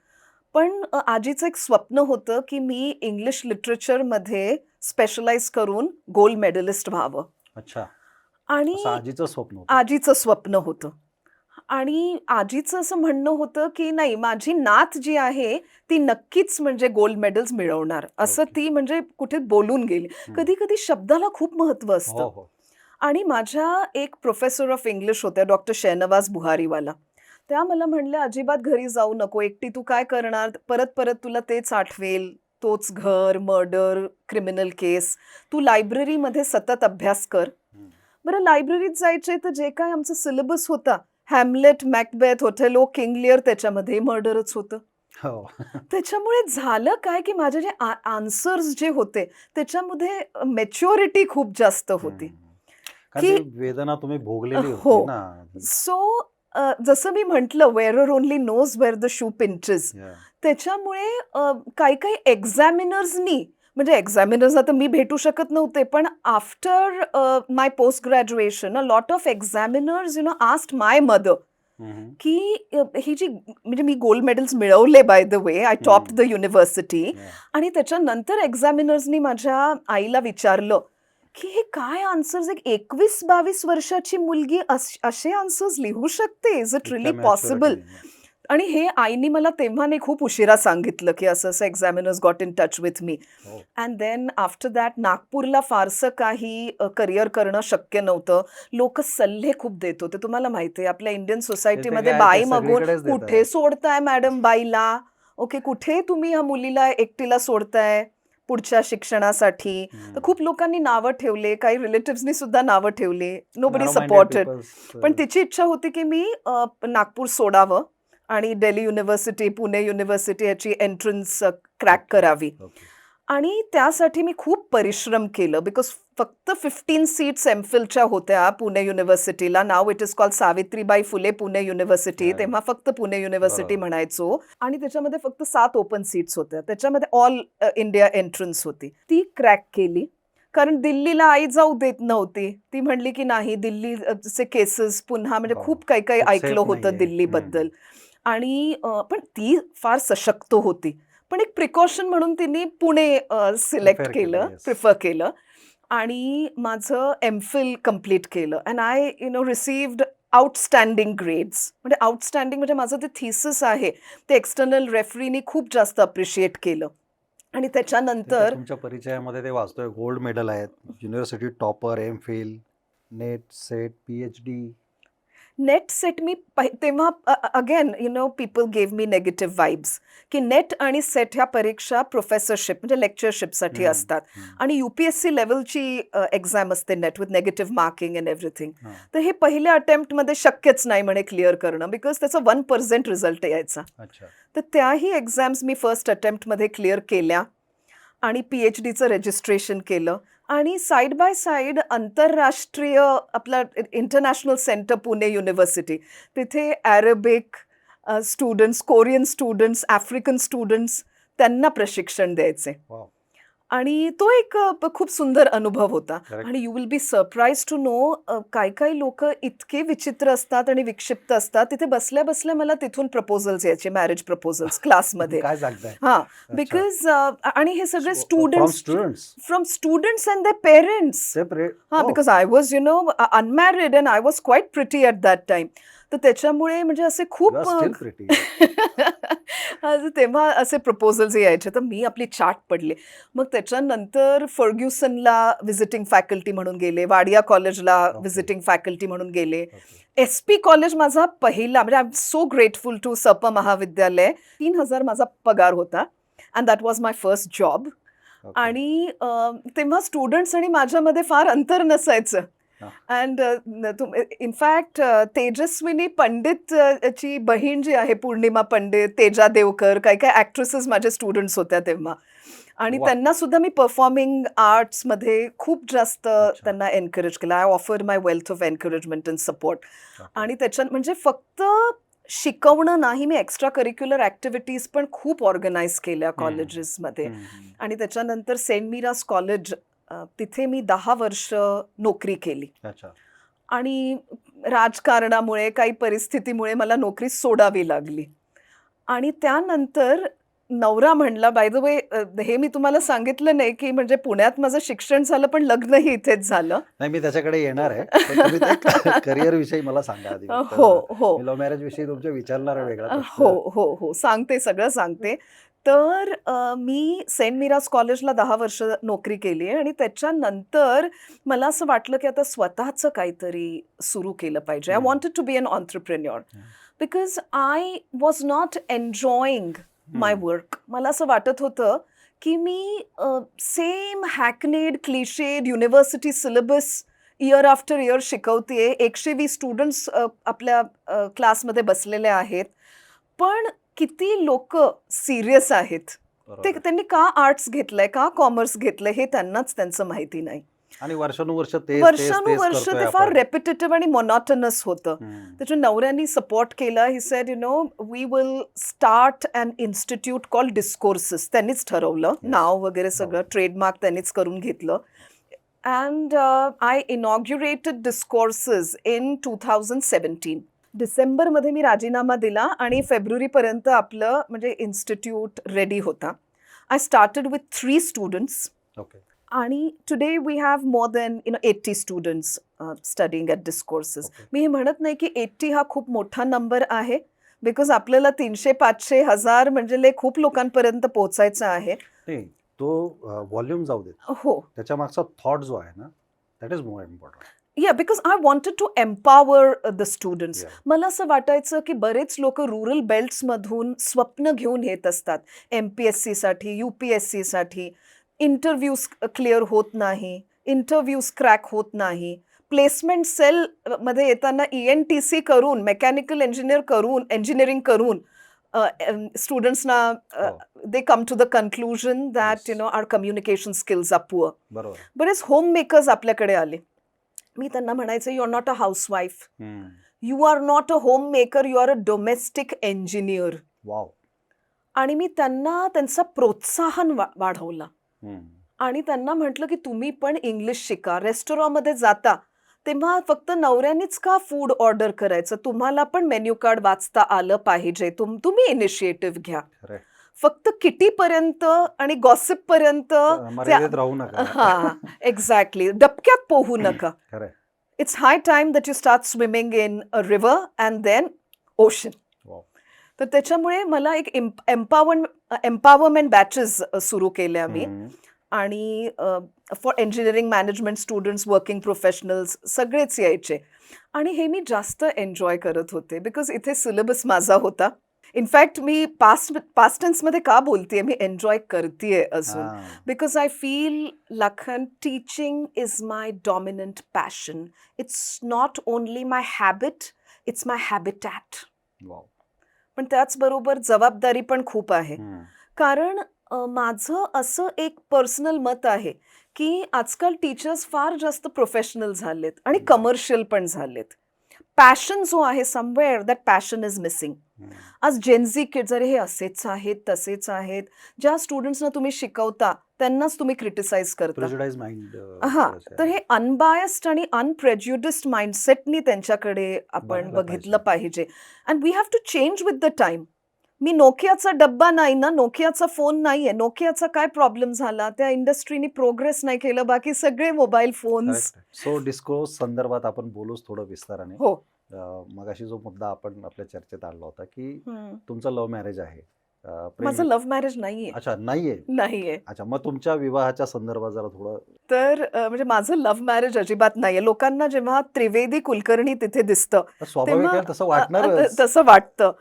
पण आजीचं एक स्वप्न होतं की मी इंग्लिश लिटरेचरमध्ये स्पेशलाइज करून गोल्ड मेडलिस्ट व्हावं. अच्छा. आणि असं आजीचं स्वप्न होतं. आजीचं स्वप्न होतं. आणि आजीचं असं म्हणणं होतं की नाही, माझी नात जी आहे ती नक्कीच म्हणजे गोल्ड मेडल्स मिळवणार, असं Okay. ती म्हणजे कुठे बोलून गेली. कधी कधी शब्दाला खूप महत्व हो असतं. हो. आणि माझ्या एक प्रोफेसर ऑफ इंग्लिश होत्या, डॉक्टर शेहनवाज बुहारीवाला. त्या मला म्हणल्या, अजिबात घरी जाऊ नको, एकटी तू काय करणार, परत परत तुला तेच आठवेल, तोच घर, मर्डर, क्रिमिनल केस. तू लायब्ररीमध्ये सतत अभ्यास कर. बरं, लायब्ररीत जायचे तर जे काय आमचा सिलेबस होता, Hamlet, Macbeth, Othello, king Lear, त्याच्यामध्ये मर्डरच होतं. हो. त्याच्यामुळे झालं काय की माझे जे आन्सर्स जे होते त्याच्यामध्ये मॅच्युरिटी खूप जास्त होती. कारण की ती वेदना तुम्ही भोगलेली हो. होती ना. सो जसं मी म्हटलं, wearer only knows where the shoe pinches. Yeah. त्याच्यामुळे काही काही एक्झामिनर्सनी, म्हणजे एक्झामिनर्सना तर मी भेटू शकत नव्हते, पण after my post graduation a lot of examiners asked my mother की ही जी म्हणजे मी गोल्ड मेडल्स मिळवले, by the way I topped the university. आणि त्याच्यानंतर एक्झामिनर्सनी माझ्या आईला विचारलं की हे काय आन्सर्स, एक 21-22 वर्षाची मुलगी असे आन्सर्स लिहू शकते, इज इट रिली पॉसिबल? आणि हे आईनी मला तेव्हा नाही खूप उशिरा सांगितलं की असं असं examiners got in touch with me. हो. अँड देन आफ्टर दॅट नागपूरला फारसं काही करिअर करणं शक्य नव्हतं. लोक सल्ले खूप देत होते. तुम्हाला माहिती आहे आपल्या इंडियन सोसायटीमध्ये काय, ते बाई मागून सगळीकडेच देतात. कुठे सोडताय मॅडम बाईला, ओके कुठे तुम्ही ह्या मुलीला एकटीला सोडताय पुढच्या शिक्षणासाठी. तर खूप लोकांनी नावं ठेवले, काही रिलेटिव्हनी सुद्धा नावं ठेवली. Nobody supported. पण तिची इच्छा होती की मी नागपूर सोडावं आणि दिल्ली युनिव्हर्सिटी, पुणे युनिव्हर्सिटी याची एंट्रन्स क्रॅक करावी. आणि त्यासाठी मी खूप परिश्रम केलं बिकॉज फक्त 15 सीट्स एमफिलच्या होत्या पुणे युनिव्हर्सिटीला. नाव it is called Savitribai Phule Pune university. तेव्हा फक्त पुणे युनिव्हर्सिटी म्हणायचो. आणि त्याच्यामध्ये फक्त 7 ओपन सीट्स होत्या. त्याच्यामध्ये ऑल इंडिया एंट्रन्स होती. ती क्रॅक केली. कारण दिल्लीला आई जाऊ देत नव्हती. ती म्हणली की नाही दिल्लीचे केसेस पुन्हा म्हणजे खूप काही काही ऐकलं होतं दिल्लीबद्दल. आणि पण ती फार सशक्त होती. पण एक प्रिकॉशन म्हणून तिने पुणे सिलेक्ट केलं, प्रिफर केलं. आणि माझं एमफिल कम्प्लीट केलं. And I received outstanding grades. म्हणजे आउटस्टँडिंग म्हणजे माझं ते थिसिस आहे ते एक्सटर्नल रेफरीनी खूप जास्त अप्रिशिएट केलं. आणि त्याच्यानंतर तुमच्या परिचयामध्ये ते वाचतोय गोल्ड मेडल आहेत, university topper, MPhil, NET SET, PhD. NET SET मी तेव्हा again people gave me negative vibes की नेट आणि सेट ह्या परीक्षा प्रोफेसरशिप म्हणजे लेक्चरशिपसाठी असतात. आणि UPSC लेवलची एक्झाम असते NET with negative marking and everything. तर हे पहिल्या अटेम्प्टमध्ये शक्यच नाही म्हणे क्लिअर करणं बिकॉज त्याचा 1% रिझल्ट यायचा. तर त्याही एक्झाम्स मी फर्स्ट अटेम्प्टमध्ये क्लिअर केल्या आणि PhDचं रजिस्ट्रेशन केलं. आणि साईड बाय साईड आंतरराष्ट्रीय आपला इंटरनॅशनल सेंटर पुणे युनिव्हर्सिटी तिथे Arabic students, Korean students, African students त्यांना प्रशिक्षण द्यायचे. आणि तो एक खूप सुंदर अनुभव होता. आणि you will be surprise to know काही लोक इतके विचित्र असतात आणि विक्षिप्त असतात. तिथे बसल्या बसल्या मला तिथून प्रपोजल्स यायचे, मॅरेज प्रपोजल्स क्लासमध्ये. हा बिकॉज आणि हे सगळे from students and their parents. हा because I was unmarried and I was quite pretty at that time. तर त्याच्यामुळे म्हणजे असे खूप तेव्हा असे प्रपोजल्स यायचे. तर मी आपली चाट पडले. मग त्याच्यानंतर फर्ग्युसनला व्हिजिटिंग फॅकल्टी म्हणून गेले, वाडिया कॉलेजला व्हिजिटिंग फॅकल्टी म्हणून गेले. SP कॉलेज माझा पहिला म्हणजे I am so grateful to सप महाविद्यालय. 3,000 माझा पगार होता and that was my first job. आणि तेव्हा स्टुडंट्स आणि माझ्यामध्ये फार अंतर नसायचं. अँड इनफॅक्ट तेजस्विनी पंडित ची बहीण जी आहे पूर्णिमा पंडित, तेजा देवकर, काही काही ॲक्ट्रेसेस माझे स्टुडंट्स होत्या तेव्हा. आणि त्यांना सुद्धा मी परफॉर्मिंग आर्ट्समध्ये खूप जास्त त्यांना एनकरेज केलं. I offer my wealth of encouragement and support. आणि त्याच्यात म्हणजे फक्त शिकवणं नाही, मी एक्स्ट्रा करिक्युलर ॲक्टिव्हिटीज पण खूप ऑर्गनाईज केल्या कॉलेजेसमध्ये. आणि त्याच्यानंतर सेंट मीराज कॉलेज तिथे मी 10 वर्ष नोकरी केली. आणि राजकारणामुळे काही परिस्थितीमुळे मला नोकरी सोडावी लागली. आणि त्यानंतर नवरा म्हणला, बाय द वे हे मी तुम्हाला सांगितलं नाही की म्हणजे पुण्यात माझं शिक्षण झालं पण लग्नही इथेच झालं. नाही, मी त्याच्याकडे येणार आहे. करिअर विषयी मला सांगा आधी. हो, लव्ह मॅरेज विषयी तुमच्या विचारणार वेगळा. हो सांगते, सगळं सांगते. तर मी सेंट मीराज कॉलेजला 10 वर्ष नोकरी केली आहे. आणि त्याच्यानंतर मला असं वाटलं की आता स्वतःचं काहीतरी सुरू केलं पाहिजे. I wanted to be an entrepreneur because I was not enjoying my work. मला असं वाटत होतं की मी same hackneyed clichéd university syllabus year after year शिकवते. 120 स्टुडंट्स आपल्या क्लासमध्ये बसलेले आहेत. पण किती लोक सिरियस आहेत, ते त्यांनी का आर्ट्स घेतलंय, का कॉमर्स घेतलंय हे त्यांनाच त्यांचं माहिती नाही. आणि वर्षानुवर्ष ते फार रेपिटेटिव्ह आणि मोनोटोनस होतं. त्याच्या नवऱ्यानी सपोर्ट केला. He said we will start an institute called Discourses. त्यांनीच ठरवलं नाव वगैरे सगळं, ट्रेडमार्क त्यांनीच करून घेतलं. And I inaugurated Discourses in 2017. डिसेंबरमध्ये मी राजीनामा दिला आणि फेब्रुवारीपर्यंत आपलं म्हणजे इन्स्टिट्यूट रेडी होता. I started with 3 students. आणि today we have more than 80 students studying at Discourses. मी हे म्हणत नाही की 80 हा खूप मोठा नंबर आहे, बिकॉज आपल्याला 300, 500, 1000 म्हणजे लय खूप लोकांपर्यंत पोहोचायचं आहे. नाही, तो व्हॉल्यूम जाऊ देत. हो. त्याच्या मागचा थॉट जो आहे ना, दॅट इज मोर इम्पॉर्टंट. या because I wanted to empower the students. Yeah. मला असं वाटायचं की बरेच लोक रुरल बेल्ट्समधून स्वप्न घेऊन येत असतात MPSC साठी, UPSC साठी. इंटरव्ह्यूज क्लिअर होत नाही, इंटरव्ह्यूज क्रॅक होत नाही. प्लेसमेंट सेल मध्ये येताना ENTC करून, मेकॅनिकल इंजिनिअरिंग करून स्टुडंट्सना हो. They come to the conclusion that Yes. Our communication skills are poor. बरोबर. बरेच होम मेकर्स आपल्याकडे आले. मी त्यांना म्हणायचे, you are not a housewife, you are not a home maker, you are a domestic engineer. Wow. आणि मी त्यांना त्यांचा प्रोत्साहन वाढवला आणि त्यांना म्हटलं की तुम्ही पण इंग्लिश शिका. रेस्टॉरंटमध्ये जाता तेव्हा फक्त नवऱ्यानेच का फूड ऑर्डर करायचं, तुम्हाला पण मेन्यू कार्ड वाचता आलं पाहिजे. तुम्ही इनिशिएटिव्ह घ्या. खरंय. फक्त किटीपर्यंत आणि गॉसिप पर्यंत मर्यादित राहू नका. हा एक्झॅक्टली, डबक्यात पोहू नका. खरंय. It's high time that you start swimming in a river and then ocean. Wow. तर त्याच्यामुळे मला एक एम्पॉवरमेंट बॅचेस सुरू केल्या मी. आणि for engineering management students, working professionals सगळेच यायचे. आणि हे मी जास्त एन्जॉय करत होते बिकॉज इथे सिलेबस माझा होता. इनफॅक्ट मी पास्ट टेन्समध्ये का बोलतेय, मी एन्जॉय करतेय अजून. Because I feel, Lakhan, teaching is my dominant passion. It's not only my habit, it's my habitat. Wow. पण त्याचबरोबर जबाबदारी पण खूप आहे. कारण माझं असं एक पर्सनल मत आहे की आजकाल टीचर्स फार जास्त प्रोफेशनल झालेत आणि कमर्शियल पण झालेत. पॅशन जो आहे, somewhere that passion is missing. आज जेनझी किड्स, अरे हे असेच आहेत, तसेच आहेत. ज्या स्टुडंट्सना तुम्ही शिकवता त्यांनाच तुम्ही क्रिटिसाइज करता. Prejudice mind. हा, तर हे अनबायस्ड आणि अनप्रेज्युडिस्ड माइंडसेटनी त्यांच्याकडे आपण बघायला बघितलं पाहिजे. And we have to change with the time. मी नोकियाचा डब्बा नाही ना, नोकियाचा फोन नाहीये. नोकियाचा काय प्रॉब्लेम झाला, त्या इंडस्ट्रीने प्रोग्रेस नाही केलं, बाकी सगळे मोबाईल फोन्स. सो डिस्कोर्स संदर्भात आपण बोलूच थोडं विस्ताराने. हो. मगाशी जो मुद्दा आपण आपल्या चर्चेत आणला होता की तुमचं लव्ह मॅरेज आहे. माझं लव्ह मॅरेज नाहीये. अच्छा, नाहीये. अच्छा, मग तुमच्या विवाहाच्या संदर्भात जरा थोडं. तर म्हणजे माझं लव्ह मॅरेज अजिबात नाहीये. लोकांना जेव्हा त्रिवेदी कुलकर्णी तिथे दिसतं स्वाभाविक आहे, तसं वाटणार. तसं वाटतं.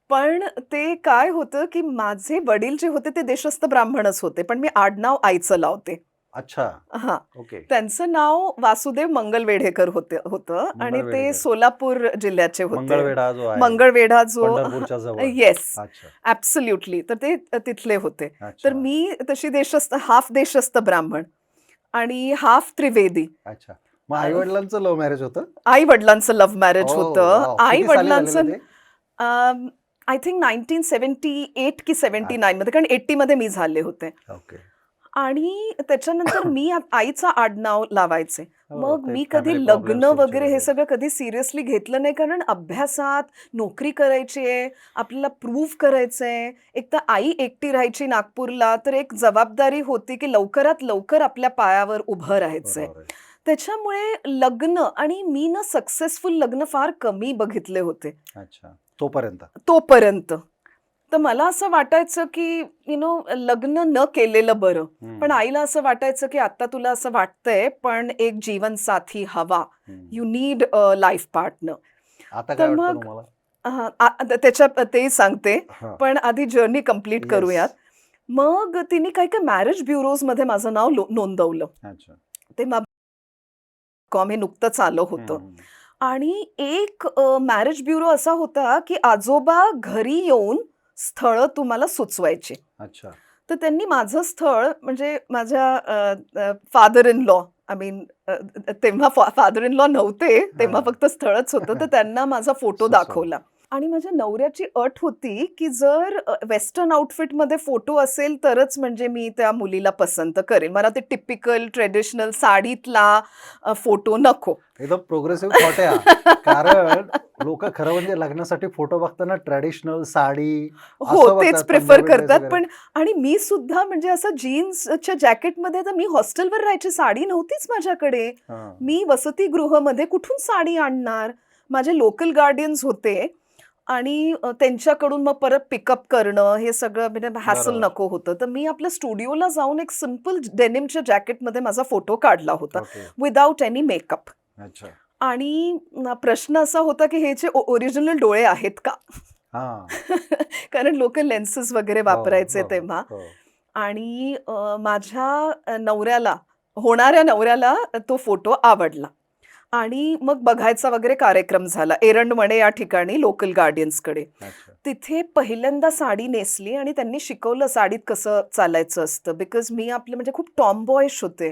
पण ते काय होतं की माझे वडील जे होते ते देशस्थ ब्राह्मणच होते, पण मी आडनाव आईचं लावते. अच्छा. हा, ओके. त्यांचं नाव वासुदेव मंगलवेढेकर होतं आणि ते सोलापूर जिल्ह्याचे होते. मंगळवेढा जो येस, ऍब्सोल्युटली. तर ते तिथले होते. तर मी तशी देशस्थ, हाफ देशस्थ ब्राह्मण आणि हाफ त्रिवेदी. अच्छा. मग आई वडिलांचं लव्ह मॅरेज होतं? आई वडिलांचं लव्ह मॅरेज होतं. आई वडिलांचं आय थिंक 1978 की 79 मध्ये, कारण 80 मध्ये मी झाले होते. ओके. आणि त्याच्यानंतर मी आईचा आडनाव लावायचे. मग मी कधी लग्न वगैरे हे सगळं कधी सिरियसली घेतलं नाही, कारण अभ्यासात नोकरी करायची आहे, आपल्याला प्रूव्ह करायचंय. एक तर आई एकटी राहायची नागपूरला, तर एक जबाबदारी होती की लवकरात लवकर आपल्या पायावर उभं राहायचंय. त्याच्यामुळे लग्न, आणि मी ना सक्सेसफुल लग्न फार कमी बघितले होते. अच्छा, तोपर्यंत. तर मला असं वाटायचं की लग्न न केलेलं बरं. पण आईला असं वाटायचं की आता तुला असं वाटतंय, पण एक जीवनसाथी हवा. You need a life partner. तर मग त्याच्या ते सांगते, पण आधी जर्नी कम्प्लीट करूयात. मग तिने काही काही मॅरेज ब्युरोज मध्ये माझं नाव नोंदवलं. ते हे नुकतंच आलं होतं. आणि एक मॅरेज ब्युरो असा होता की आजोबा घरी येऊन स्थळ तुम्हाला सुचवायचे. अच्छा. तर त्यांनी माझं स्थळ, म्हणजे माझ्या father in law, I mean तेव्हा फादर इन लॉ नव्हते, तेव्हा फक्त स्थळच होतं. तर त्यांना माझा फोटो दाखवला. आणि माझ्या नवऱ्याची अट होती की जर वेस्टर्न आउटफिटमध्ये फोटो असेल तरच म्हणजे मी त्या मुलीला पसंत करेन. मला ते टिपिकल ट्रेडिशनल साडीतला फोटो नको. एकदम प्रोग्रेसिव्ह थॉट आहे. कारण लोक खरं म्हणजे लग्नासाठी फोटो बघताना ट्रेडिशनल साडी तेच प्रिफर करतात. पण आणि मी सुद्धा म्हणजे असं जीन्सच्या जॅकेटमध्ये, तर मी हॉस्टेलवर राहायची, साडी नव्हतीच माझ्याकडे. मी वसतिगृहामध्ये कुठून साडी आणणार. माझे लोकल गार्डियन्स होते आणि त्यांच्याकडून मग परत पिकअप करणं हे सगळं म्हणजे हॅसल बरोबर. नको होतं. तर मी आपल्या स्टुडिओला जाऊन एक सिंपल डेनिमच्या जॅकेटमध्ये माझा फोटो काढला होता ओके. Without any makeup. अच्छा. आणि प्रश्न असा होता की हे जे ओरिजिनल डोळे आहेत का? हां. कारण लोक लेन्सेस वगैरे हो, वापरायचे हो, तेव्हा. हो. आणि माझ्या नवऱ्याला, होणाऱ्या नवऱ्याला तो फोटो आवडला. आणि मग बघायचा वगैरे कार्यक्रम झाला एरंडमणे या ठिकाणी लोकल गार्डियन्सकडे. अच्छा. तिथे पहिल्यांदा साडी नेसली आणि त्यांनी शिकवलं साडीत कसं चालायचं असतं. बिकॉज मी आपले म्हणजे खूप टॉमबॉयश होते.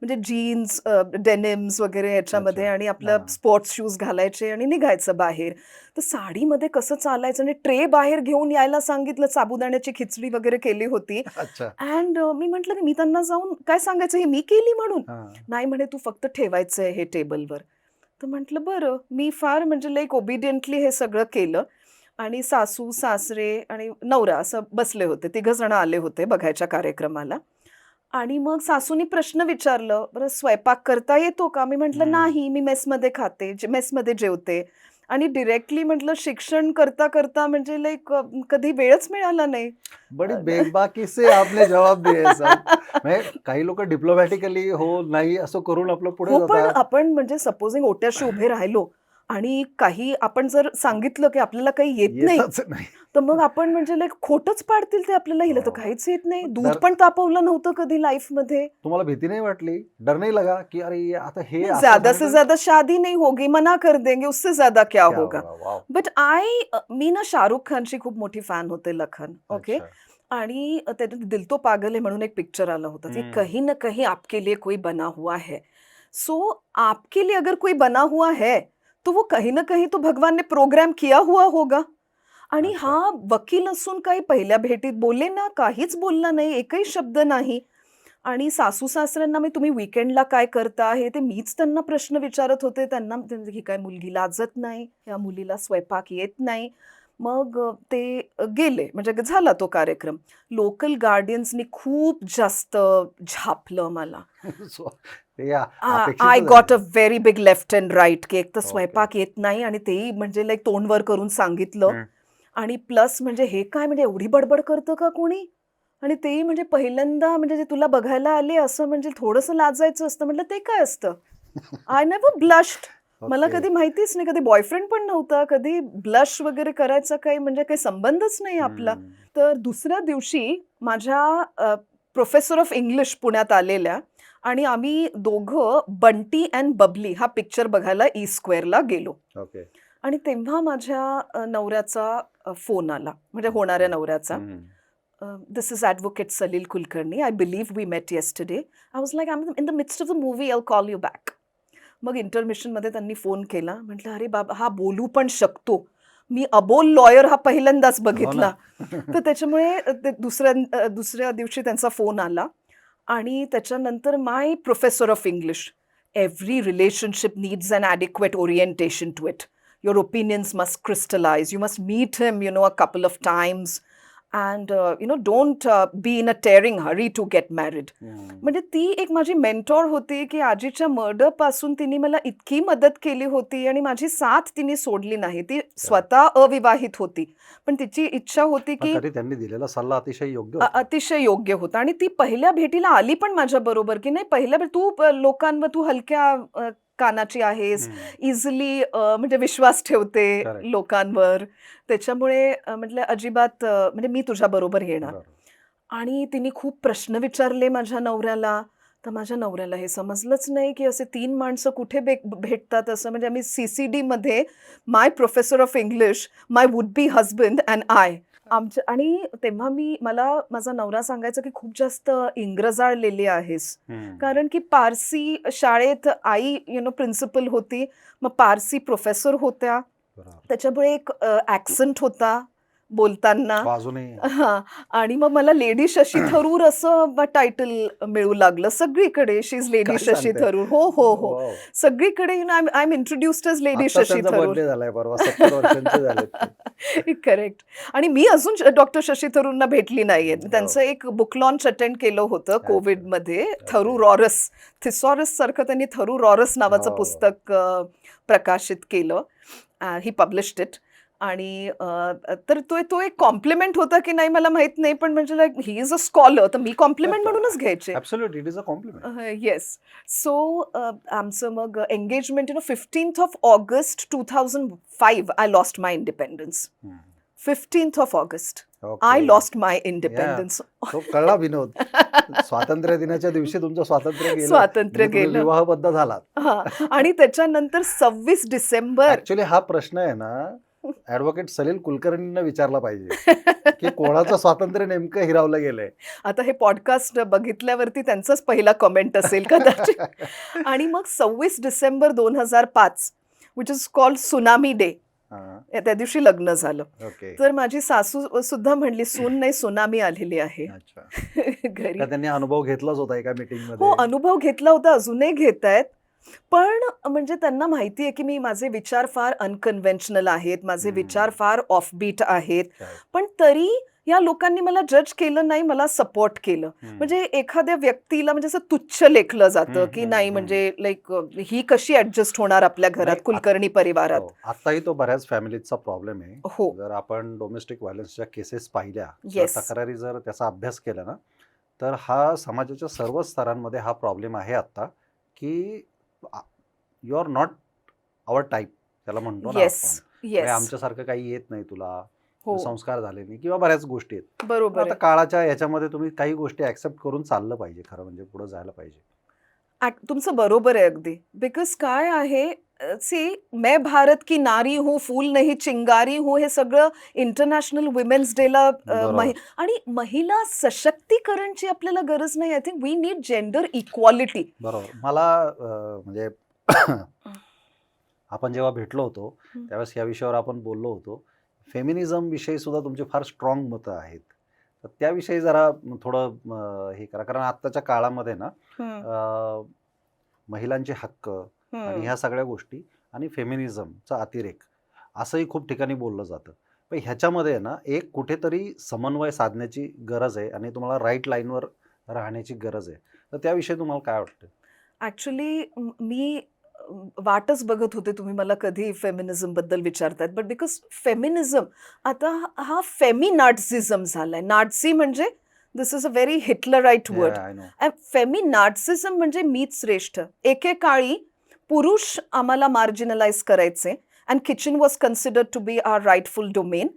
म्हणजे जीन्स, डेनिम्स वगैरे याच्यामध्ये अच्छा. आणि आपलं हां. स्पोर्ट्स शूज घालायचे आणि निघायचं बाहेर. तर साडीमध्ये कसं चालायचं आणि ट्रे बाहेर घेऊन यायला सांगितलं. साबुदाण्याची खिचडी वगैरे केली होती. अच्छा. अँड मी म्हटलं की मी त्यांना जाऊन काय सांगायचं, हे मी केली म्हणून? हां. नाही म्हणे, तू फक्त ठेवायचंय हे टेबलवर. तर म्हटलं बरं. मी फार म्हणजे लाईक ओबिडियंटली हे सगळं केलं. आणि सासू, सासरे आणि नवरा असं बसले होते. तिघं जण आले होते बघायच्या कार्यक्रमाला. आणि मग सासूनी प्रश्न विचारलं, "बरं स्वयंपाक करता येतो का?" मी म्हटलं, हं. "नाही, मी मेसमध्ये खाते, मेसमध्ये जेवते." आणि डायरेक्टली म्हटलं शिक्षण करता-करता म्हणजे लाईक कधी वेळच मिळाला नाही. बड़ी अ, बेबाकी से आपने जवाब दिए सब. म्हणजे काही लोकं डिप्लोमॅटिकली हो, नाही असं करून आपलं पुढे हो, पण जातात. आपण म्हणजे सपोजिंग ओट्याशी उभे राहिलो आणि काही आपण जर सांगितलं, की आपल्याला काही येत नाही, येतच नाही. तर मग आपण म्हणजे लाईक खोटंच पाडतील ते आपल्याला. हिला तर हो. काहीच येत नाही. मग दूध पण तापवलं नव्हतं कधी लाईफमध्ये. तुम्हाला भीती नाही वाटली? डर नहीं लगा की अरे ये आता हे नहीं, असं ज़्यादा झालं से तर ज़्यादा शादी नहीं होगी, मना कर देंगे, उससे ज़्यादा क्या क्या होगा? होगा? वॉव! बट मी ना शाहरुख खानची खूप मोठी फॅन होते, लखन, ओके? अच्छा. आणि त्याच्यात दिल तो पागल है म्हणून एक पिक्चर आला होता, की हं. कहीं ना कहीं आपके लिए कोई बना हुआ है. सो आपके लिए अगर कोई बना हुआ है, तो वो कहीं ना कहीं तो भगवान ने प्रोग्राम किया हुआ होगा. आणि अच्छा. हा वकील असून काही पहिल्या भेटीत बोलले ना, काहीच बोलला नाही, एकही शब्द नाही. आणि सासू-सासऱ्यांना मी तुम्ही वीकेंडला काय करता? हे ते मीच त्यांना प्रश्न विचारत होते. त्यांना ही काय मुलगी लाजत नाही, या मुलीला स्वयंपाक येत नाही. मग ते गेले म्हणजे झाला तो कार्यक्रम. लोकल गार्डियन्सनी खूप जास्त झापलं मला. सो ते आय अपेक्षितच गॉट अ आहे. Very big left and right, की एक तर ओके. स्वयंपाक येत नाही आणि तेही म्हणजे लाइक तोंड वर करून सांगितलं. हं. आणि प्लस म्हणजे हे काय म्हणजे एवढी बडबड करतं का कोणी? आणि तेही म्हणजे पहिल्यांदा म्हणजे जे तुला बघायला आले असं म्हणजे थोडंसं लाजायचं असतं. म्हटलं ते काय असतं? I never blushed. मला ओके. कधी माहितीच नाही. कधी बॉयफ्रेंड पण नव्हता. कधी ब्लश वगैरे करायचा काही म्हणजे काही संबंधच नाही आपला. हं. तर दुसऱ्या दिवशी माझ्या प्रोफेसर ऑफ इंग्लिश पुण्यात आलेल्या आणि आम्ही दोघं बंटी अँड बबली हा पिक्चर बघायला ई स्क्वेअरला गेलो. ओके. आणि तेव्हा माझ्या नवऱ्याचा फोन आला. म्हणजे होणाऱ्या अच्छा. नवऱ्याचा. हं. "This is Advocate Salil Kulkarni. I believe we met yesterday." I was like, "I'm in the midst of the movie. I'll call you back." मग इंटरमिशनमध्ये त्यांनी फोन केला. म्हटलं, "अरे बाबा, हा बोलू पण शकतो." मी अबोल लॉयर हा पहिल्यांदाच हो ना. बघितला. तर त्याच्यामुळे ते दुसऱ्या दिवशी त्यांचा फोन आला. आणि त्याच्यानंतर my professor of English. "Every relationship needs an adequate orientation to it. Your opinions must crystallize. You must meet him, a couple of times. And, don't be in a tearing hurry to get married." हं. म्हणजे ती एक माझी mentor होती, की आजीच्या मर्डरपासून तिने मला इतकी मदत केली होती आणि माझी साथ तिने सोडली नाही. ती खरं. स्वतः अविवाहित होती. पण तिची इच्छा होती, पण की तरी त्यांनी दिलेला सल्ला अतिशय योग्य होता. अतिशय योग्य होतं आणि ती पहिल्या भेटीला आली पण माझ्याबरोबर, की नाही पहिल्या तू लोकांवर तू हलक्या कानाची आहेस, हं. इझिली म्हणजे विश्वास ठेवते करेक्ट. लोकांवर. त्याच्यामुळे म्हटलं अजिबात म्हणजे मी तुझ्याबरोबर येणार. बरोबर. आणि तिने खूप प्रश्न विचारले माझ्या नवऱ्याला. तर माझ्या नवऱ्याला हे समजलंच नाही, की असे 3 माणसं कुठे भेटतात असं. म्हणजे आम्ही CCDमध्ये my professor of English, my would be husband and I. आणि तेव्हा मला माझा नवरा सांगायचा, की "खूप जास्त इंग्रजाळलेली आहेस." हं. कारण की पारसी शाळेत आई प्रिन्सिपल होती. मग पारसी प्रोफेसर होत्या. बरोबर. त्याच्यामुळे एक ॲक्सेंट होता बोलताना. अजूनही हां. आणि मग मला लेडी शशी थरूर असं टायटल मिळू लागलं सगळीकडे. शी इज लेडी काय शशी सांगताय? थरूर. हो, हो, हो. वॉव! सगळीकडे I am introduced as lady आत्ताच शशी त्यांचा थरूर. बर्थडे झालाय परवा 70 वर्षांचे झालेत ते. करेक्ट. आणि मी अजून डॉक्टर शशी थरूरना भेटली नाहीये. हो. त्यांचं एक बुक लॉन्च अटेंड केलं होतं अच्छा. कोव्हिडमध्ये. ओके. थरूरॉरस, थिसॉरससारखं त्यांनी थरूरॉरस नावाचं हो. पुस्तक प्रकाशित केलं. ही पब्लिश्ड इट. आणि तर तो एक कॉम्प्लिमेंट होता की नाही मला माहित नाही, पण म्हणजे like he is a scholar, तर मी कॉम्प्लिमेंट म्हणूनच घ्यायचे. Absolutely it is a compliment. Yes. So आमचं मग engagement 15th of August 2005 I lost my independence. 15th of August I okay. Lost my yeah independence. तो कळला विनोद. स्वातंत्र्य दिनाच्या दिवशी तुमचं स्वातंत्र्य गेलं स्वातंत्र्य म्हणजे तुम्ही गेलं. विवाहबद्ध झालात. हां. आणि त्याच्यानंतर 26 डिसेंबर ऍक्च्युली हा प्रश्न आहे ना ऍडव्होकेट सलील कुलकर्णींना विचारला पाहिजे की कोणाचं स्वातंत्र्य नेमकं हिरावलं गेलंय. आता हे पॉडकास्ट बघितल्यावरती त्यांचाच पहिला कमेंट असेल कदाचित. आणि मग 26 December 2005 which is called tsunami day, हा, त्या दिवशी लग्न झालं. ओके. तर माझी सासू सुद्धा म्हणली सून नाही सुनामी आलेली आहे अच्छा. घरी. का त्यांनी अनुभव घेतलाच होता एका मीटिंग हो, मध्ये. अनुभव घेतला होता, अजूनही घेत आहेत. पण म्हणजे त्यांना माहिती आहे की माझे विचार फार अनकन्व्हेन्शनल आहेत, माझे विचार फार ऑफबीट आहेत. पण तरी या लोकांनी मला जज केलं नाही, मला सपोर्ट केलं. म्हणजे एखाद्या व्यक्तीला म्हणजे असं तुच्छ लेखलं जातं की नाही म्हणजे लाईक ही कशी ऍडजस्ट होणार आपल्या घरात, नाही, कुलकर्णी परिवारात. आताही तो बऱ्याच फॅमिलीचा प्रॉब्लेम आहे. हो. जर आपण डोमेस्टिक व्हायलन्सच्या केसेस पाहिल्या, Yes. तक्रारी जर त्याचा अभ्यास केला ना, तर हा समाजाच्या सर्व स्तरांमध्ये हा प्रॉब्लेम आहे आता की you are not our type त्याला म्हणतो ना येस आपण. म्हणजे येस. आमच्यासारखं काही येत नाही तुला, हो, संस्कार झाले नाही किंवा बऱ्याच गोष्टी आहेत. पण बरोबर आता आहे. काळाच्या याच्यामध्ये तुम्ही काही गोष्टी ऍक्सेप्ट करून चाललं पाहिजे, खरं म्हणजे पुढे जायला पाहिजे. तुमचं बरोबर आहे अगदी. बिकॉज काय आहे, सी मैं भारत की नारी हूँ, फूल नहीं चिंगारी हूँ, हे सगळं इंटरनॅशनल विमेन्स डेला बरोबर. आणि महिला सशक्तीकरणची आपल्याला गरज नाही. I think we need gender equality. बरोबर. मला म्हणजे आपण जेव्हा भेटलो होतो त्यावेळेस या विषयावर आपण बोललो होतो. फेमिनिझम विषयी सुद्धा तुमची फार स्ट्रॉंग मतं आहेत. तर त्याविषयी जरा थोडं हे करा, कारण आत्ताच्या काळामध्ये ना महिलांचे हक्क आणि ह्या सगळ्या गोष्टी आणि फेमिनिझमचा अतिरेक असंही खूप ठिकाणी बोललं जातं. पण ह्याच्यामध्ये ना एक कुठेतरी समन्वय साधण्याची गरज आहे आणि तुम्हाला राईट लाईनवर राहण्याची गरज आहे. तर त्याविषयी तुम्हाला काय वाटतं? ॲक्च्युली मी वाटच बघत होते तुम्ही मला कधी फेमिनिझम बद्दल विचारतायत. बट बिकॉज फेमिनिझम आता हा फेमिनाझिझम झालाय. नाझी म्हणजे this is a very Hitlerite word. I know. Feminazism म्हणजे मीच श्रेष्ठ. एकेकाळी पुरुष आम्हाला मार्जिनलाइज करायचे and kitchen was considered to be our rightful domain.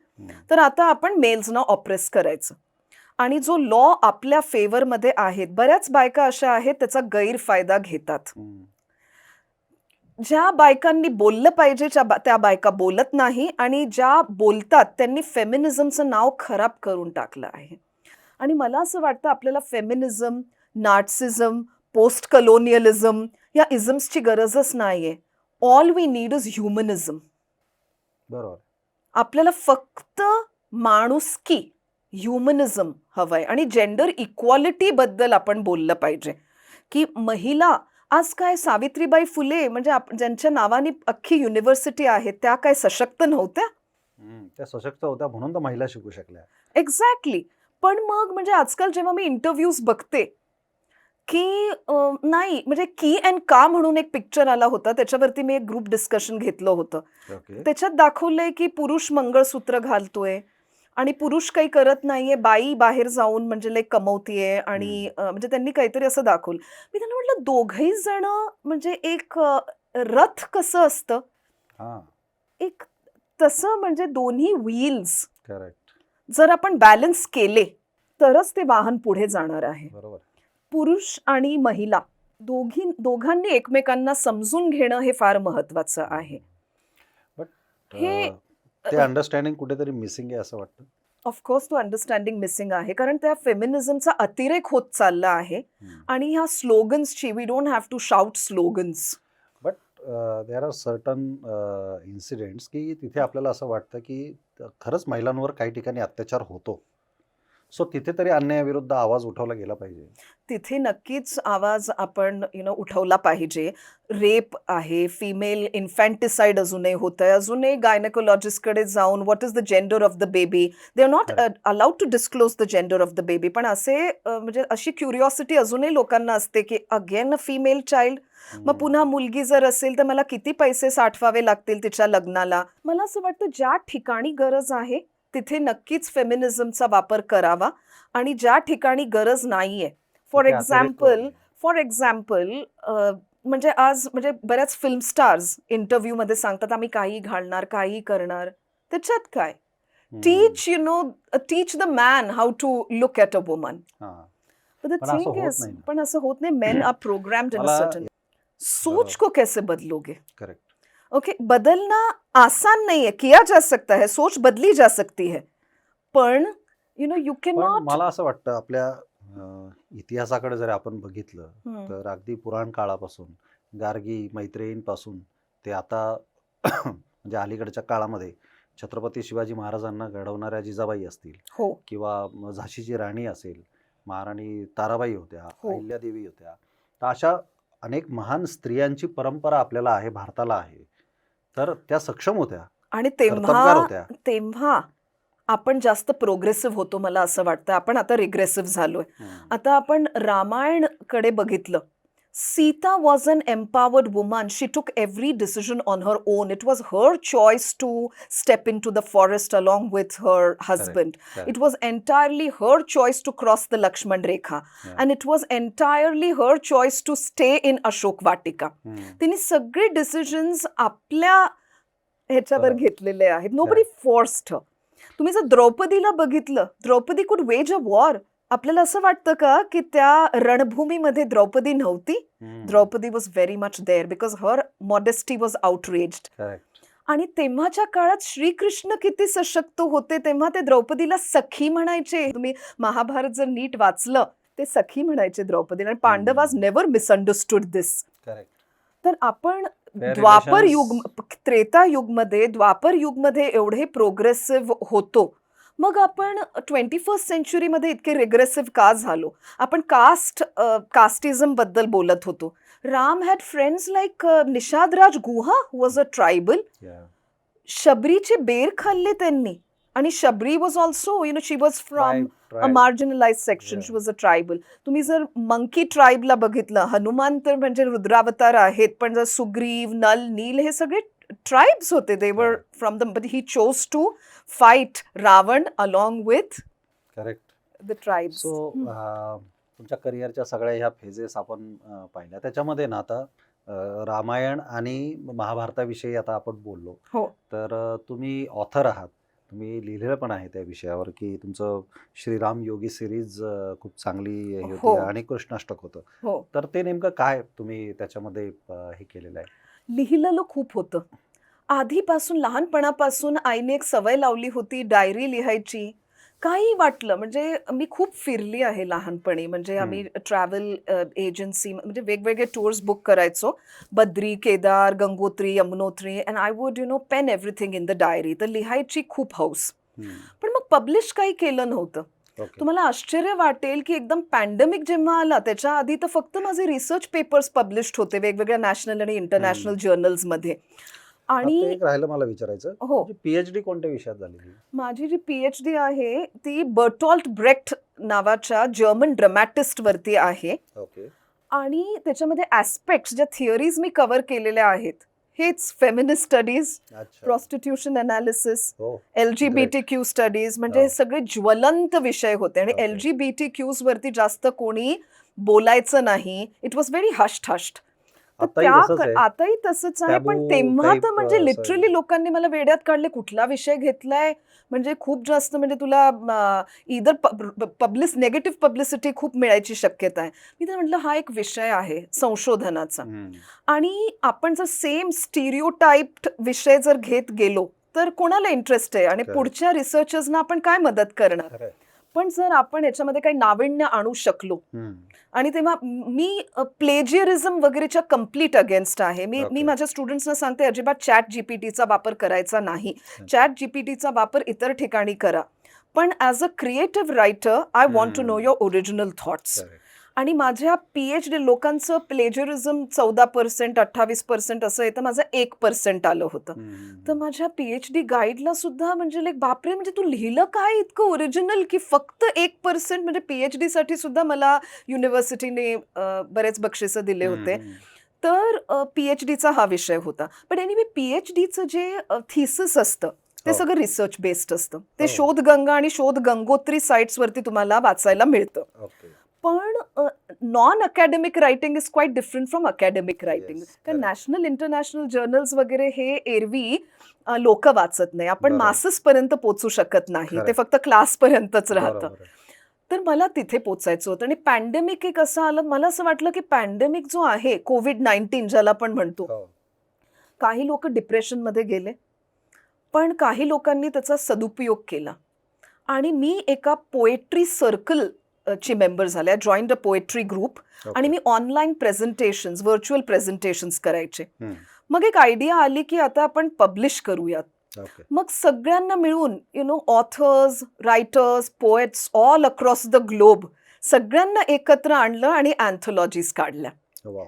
तर आता आपण मेल्सना ऑप्रेस करायचं. आणि जो लॉ आपल्या फेवरमध्ये आहेत, बऱ्याच बायका अशा आहेत त्याचा गैरफायदा घेतात. ज्या बायकांनी बोललं पाहिजे त्या बायका बोलत नाही आणि ज्या बोलतात त्यांनी फेमिनिझमचं नाव खराब करून टाकलं आहे. आणि मला असं वाटतं आपल्याला फेमिनिझम, नार्सिझम, पोस्ट कलोनियलिझम या इझम्सची गरजच नाहीये. All we need is humanism. बरोबर. आपल्याला फक्त माणुसकी, ह्युमनिझम हवंय आणि जेंडर इक्वालिटी बद्दल आपण बोललं पाहिजे की महिला आज काय सावित्रीबाई फुले म्हणजे ज्यांच्या नावाने अख्खी युनिव्हर्सिटी आहे त्या काय सशक्त नव्हत्या? त्या सशक्त होत्या म्हणून तर महिला शिकू शकल्या. एक्झॅक्टली. पण मग म्हणजे आजकाल जेव्हा मी इंटरव्ह्यूज बघते की नाही म्हणजे की अँड का म्हणून एक पिक्चर आला होता, त्याच्यावरती मी एक ग्रुप डिस्कशन घेतलं होतं. ओके. त्याच्यात दाखवलंय की पुरुष मंगळसूत्र घालतोय आणि पुरुष काही करत नाहीये, बाई बाहेर जाऊन म्हणजे लाईक कमवतीये आणि म्हणजे त्यांनी काहीतरी असं दाखवलं. मी त्यांना म्हटलं दोघही जण म्हणजे एक रथ कसं असतं, हां, एक तसं म्हणजे दोन्ही व्हील्स करेक्ट. जर आपण बॅलन्स केले तरच ते वाहन पुढे जाणार आहे. बरोबर. पुरुष आणि महिला दोघांनी एकमेकांना समजून घेणं हे फार महत्वाचं आहे. बट हे ते अंडरस्टँडिंग कुठेतरी मिसिंग आहे असं वाटतं. ऑफकोर्स तो अंडरस्टँडिंग मिसिंग आहे, कारण त्या फेमिनिझमचा अतिरेक होत चालला आहे आणि ह्या स्लोगन्सची we don't have to shout slogans. But there are certain incidents की तिथे आपल्याला असं वाटतं की खरंच महिलांवर काही ठिकाणी अत्याचार होतो. सो तिथे तरी अन्यायाविरुद्ध आवाज उठवला गेला पाहिजे. तिथे नक्कीच आवाज आपण उठवला पाहिजे. रेप आहे, फिमेल इन्फॅन्टिसाइड अजूनही होतंय. अजूनही गायनेकोलॉजिस्टकडे जाऊन what is the gender of the baby? They are not Correct. Allowed to disclose the gender of the baby. पण असे म्हणजे अशी क्युरिओसिटी अजूनही लोकांना असते, की अगेन अ फिमेल चाइल्ड. मग पुन्हा मुलगी जर असेल तर मला किती पैसे साठवावे लागतील तिच्या लग्नाला? मला असं वाटतं ज्या ठिकाणी गरज आहे तिथे नक्कीच फेमिनिझमचा वापर करावा आणि ज्या ठिकाणी गरज नाहीये फॉर तिथे अतिरेक करू नये. एक्झाम्पल म्हणजे आज म्हणजे बऱ्याच फिल्म स्टार्स इंटरव्ह्यूमध्ये सांगतात आम्ही काही घालणार, काही करणार. त्याच्यात काय? Teach the man how to look at a woman. हां. But the पण असं thing होत is, नाही ना. पण असं होत नहीं. Men are programmed in a मला certain. सोच को कैसे बदलोगे? करेक्ट. ओके, बदलना आसान नहीं है, किया जा सकता है, सोच बदली जा सकती है, पण यू कैन पण नॉट. मला असं वाटतं आपल्या इतिहासाकडे जर आपण बघितलं तर अगदी पुराण काळापासून गार्गी मैत्रेयींपासून ते आता म्हणजे अलीकडच्या काळामध्ये छत्रपती शिवाजी महाराजांना घडवणाऱ्या जिजाबाई असतील हो किंवा झाशीची राणी असेल, महाराणी ताराबाई होत्या, हो. अहिल्यादेवी होत्या. तर अशा अनेक महान स्त्रियांची परंपरा आपल्याला आहे, भारताला आहे. तर त्या सक्षम होत्या, आणि कर्तबगार होत्या. तेव्हा आपण जास्त प्रोग्रेसिव्ह होतो मला असं वाटतं. आपण आता रिग्रेसिव्ह झालोय. आता आपण रामायणकडे बघितलं. Sita was an empowered woman. She took every decision on her own. It was her choice to step in to the forest along with her husband. Correct. It was entirely her choice to cross the Lakshman Rekha. Yeah. And it was entirely her choice to stay in Ashok Vatika. तिने सगळे decisions आपल्या ह्याच्यावर बरोबर. घेतलेले आहेत. Nobody forced. तुम्ही जर द्रौपदीला बघितलं, द्रौपदी कुड वेज अ वॉर. आपल्याला असं वाटतं का की त्या रणभूमीमध्ये द्रौपदी नव्हती? Draupadi was very much there because her modesty was outraged. Correct. आणि तेव्हाच्या काळात श्रीकृष्ण किती सशक्त होते. तेव्हा ते द्रौपदीला सखी म्हणायचे. तुम्ही महाभारत जर नीट वाचलं ते सखी म्हणायचे द्रौपदीला. आणि पांडवाज नेव्हर मिसअंडरस्टूड दिस. करेक्ट. तर आपण Fair द्वापर relations. युग, त्रेता युगमध्ये, द्वापर युगमध्ये एवढे प्रोग्रेसिव्ह होतो, मग आपण 21st सेंचुरीमध्ये इतके रिग्रेसिव्ह का झालो? आपण कास्टिझम बद्दल बोलत होतो. Ram had friends like Nishadraj Guha was a tribal. Yeah. शबरीचे बेर खाल्ले त्यांनी. आणि Shabari was also she was from Tribe, a tribe. Marginalise section. Yeah. She was a tribal. तुम्ही जर मंकी ट्राईबला बघितलं, हनुमान तर म्हणजे रुद्रावतार आहेत, पण जर सुग्रीव, नल, नील हे सगळे ट्राईब्स होते. They were Correct. From the, but he chose to fight Ravan along with correct. The tribes. So तुमच्या करिअरच्या सगळ्या ह्या फेजेस आपण पाहिल्या. त्याच्यामध्ये ना आता रामायण आणि महाभारताविषयी आता आपण बोललो. हो तर तुम्ही ऑथर आहात, तुम्ही लिहिलेलं पण आहे त्या विषयावर की तुमचं श्रीराम योगी सिरीज खूप चांगली हे हो. होती आणि कृष्णाष्टक होतं. हो. तर ते नेमकं काय तुम्ही त्याच्यामध्ये हे केलेलं आहे? लिहिलेलं खूप होतं. आधीपासून, लहानपणापासून आईने एक सवय लावली होती डायरी लिहायची. काही वाटलं म्हणजे मी खूप फिरली आहे लहानपणी. म्हणजे आम्ही ट्रॅव्हल एजन्सी म्हणजे वेगवेगळे टूर्स बुक करायचो. Badri, Kedar, Gangotri, Yamunotri, and I would pen everything in the diary. तर लिहायची खूप हौस. पण मग पब्लिश काही केलं नव्हतं. ओके. तुम्हाला आश्चर्य वाटेल की एकदम पॅन्डेमिक जेव्हा आला त्याच्या आधी तर फक्त माझे रिसर्च पेपर्स पब्लिश्ड होते वेगवेगळ्या नॅशनल आणि इंटरनॅशनल जर्नल्समध्ये. आणि एक राहिलं मला विचारायचं, हो, पीएचडी कोणत्या विषयात झालेली? माझी जी पीएचडी आहे ती बर्टॉल्ट ब्रेक्ट नावाच्या जर्मन ड्रमॅटिस्ट वरती आहे. ओके. आणि त्याच्यामध्ये ॲस्पेक्ट्स ज्या थिअरीज मी कव्हर केलेल्या आहेत हेच फेमिनिस्ट स्टडीज, अच्छा. प्रॉस्टिट्यूशन अनालिसिस, हो. LGBTQ स्टडीज, म्हणजे हे सगळे ज्वलंत विषय होते. आणि Okay. LGBTQs वरती जास्त कोणी बोलायचं नाही. It was very hushed hushed. आताही तसंच आहे. आताही तसंच आहे. पण Taboo तेव्हा type, तर म्हणजे असं लिटरली आहे. लोकांनी मला वेड्यात काढले. कुठला विषय घेतलाय म्हणजे खूप जास्त म्हणजे तुला इधर नेगेटिव्ह पब्लिसिटी खूप मिळायची शक्यता आहे. मी तर म्हटलं हा एक विषय आहे संशोधनाचा. आणि आपण जर सेम स्टिरियोटाइप्ड विषय जर घेत गेलो तर कोणाला इंटरेस्ट आहे आणि Correct. पुढच्या रिसर्चर्सना आपण काय मदत करणार? खरंय. पण जर आपण याच्यामध्ये काही नाविन्य आणू शकलो, आणि तेव्हा मी प्लेजियरिझम वगैरेच्या कम्प्लीट अगेन्स्ट आहे. मी Okay. माझ्या स्टुडंट्सना सांगते अजिबात चॅट जीपीटीचा वापर करायचा नाही. चॅट जीपीटीचा वापर इतर ठिकाणी करा. पण as a creative writer I want to know hmm. Your original thoughts. Correct. आणि माझ्या PhD लोकांचं प्लेजरिझम 14%, 28% असं येतं, माझं 1% आलं होतं. तर माझ्या PhD गाईडला सुद्धा म्हणजे लाईक बापरे, म्हणजे तू लिहिलं काय इतकं ओरिजिनल की फक्त 1%. म्हणजे PhD साठी सुद्धा मला युनिव्हर्सिटीने बरेच बक्षिसं दिले होते. तर PhDचा हा विषय होता. पण एनिवे PhDचं जे थिसिस असतं ते हो. सगळं रिसर्च बेस्ड असतं. ते हो. शोधगंगा आणि शोध गंगोत्री साइट्सवरती तुम्हाला वाचायला मिळतं. ओके. पण non academic writing is quite different from academic writing. Yes, कारण correct. नॅशनल इंटरनॅशनल जर्नल्स वगैरे हे एरवी लोक वाचत नाही. आपण बरोबर. मासेस पर्यंत पोहोचू शकत नाही. ते Correct. फक्त क्लास पर्यंतच राहतं. बरोबर आहे. तर मला तिथे पोचायचं होतं. आणि पॅन्डेमिक एक असं आलं, मला असं वाटलं की पॅन्डेमिक जो आहे, COVID-19 ज्याला आपण म्हणतो, हो. काही लोक डिप्रेशनमध्ये गेले, पण काही लोकांनी त्याचा सदुपयोग केला. आणि मी एका पोएट्री सर्कल ची मेंबर झाले. I joined a poetry group. आणि ओके. मी ऑनलाईन प्रेझेंटेशन्स, व्हर्च्युअल प्रेझेंटेशन्स करायचे. हम्म. मग एक आयडिया आली की आता आपण पब्लिश करूयात. ओके. मग सगळ्यांना मिळून authors, writers, poets all across the globe सगळ्यांना एकत्र आणलं आणि अँथॉलॉजीज काढल्या. वाव.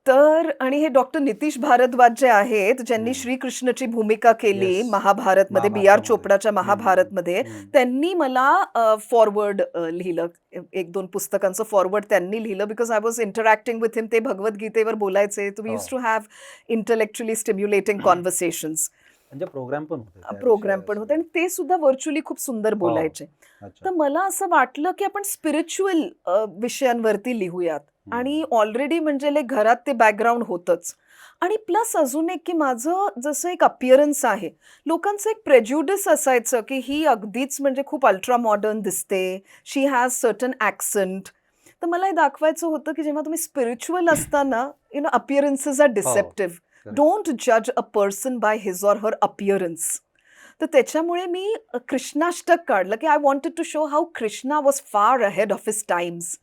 तर आणि हे डॉक्टर नितीश भारद्वाज जे आहेत, ज्यांनी हम्म. श्रीकृष्णाची भूमिका केली Yes. महाभारतमध्ये, B.R. महाभारतामध्ये. चोपडाच्या महाभारतमध्ये, त्यांनी मला फॉरवर्ड लिहिलं. 1-2 पुस्तकांचं फॉरवर्ड त्यांनी लिहिलं, because I was interacting with him. ते भगवद्गीतेवर बोलायचे. वी हो. Used to have intellectually stimulating conversations. म्हणजे प्रोग्राम पण होते त्या प्रोग्राम पण विषयावर. होते आणि ते सुद्धा व्हर्च्युअली खूप सुंदर बोलायचे. अच्छा. तर मला असं वाटलं की आपण स्पिरिच्युअल विषयांवरती लिहूयात. आणि ऑलरेडी म्हणजे घरात ते बॅकग्राऊंड होतंच. आणि प्लस अजून एक की माझं जसं एक अपिअरन्स आहे, लोकांचं एक प्रेज्युडिस असायचं की ही अगदीच म्हणजे खूप अल्ट्रा मॉडर्न दिसते, शी हॅज सर्टन ॲक्सेंट. तर मला हे दाखवायचं होतं की जेव्हा तुम्ही स्पिरिच्युअल असताना appearances are deceptive. Correct. Don't जज a person by his or her appearance. तर त्याच्यामुळे मी कृष्णाष्टक काढलं की I wanted to show how Krishna was far ahead of his times.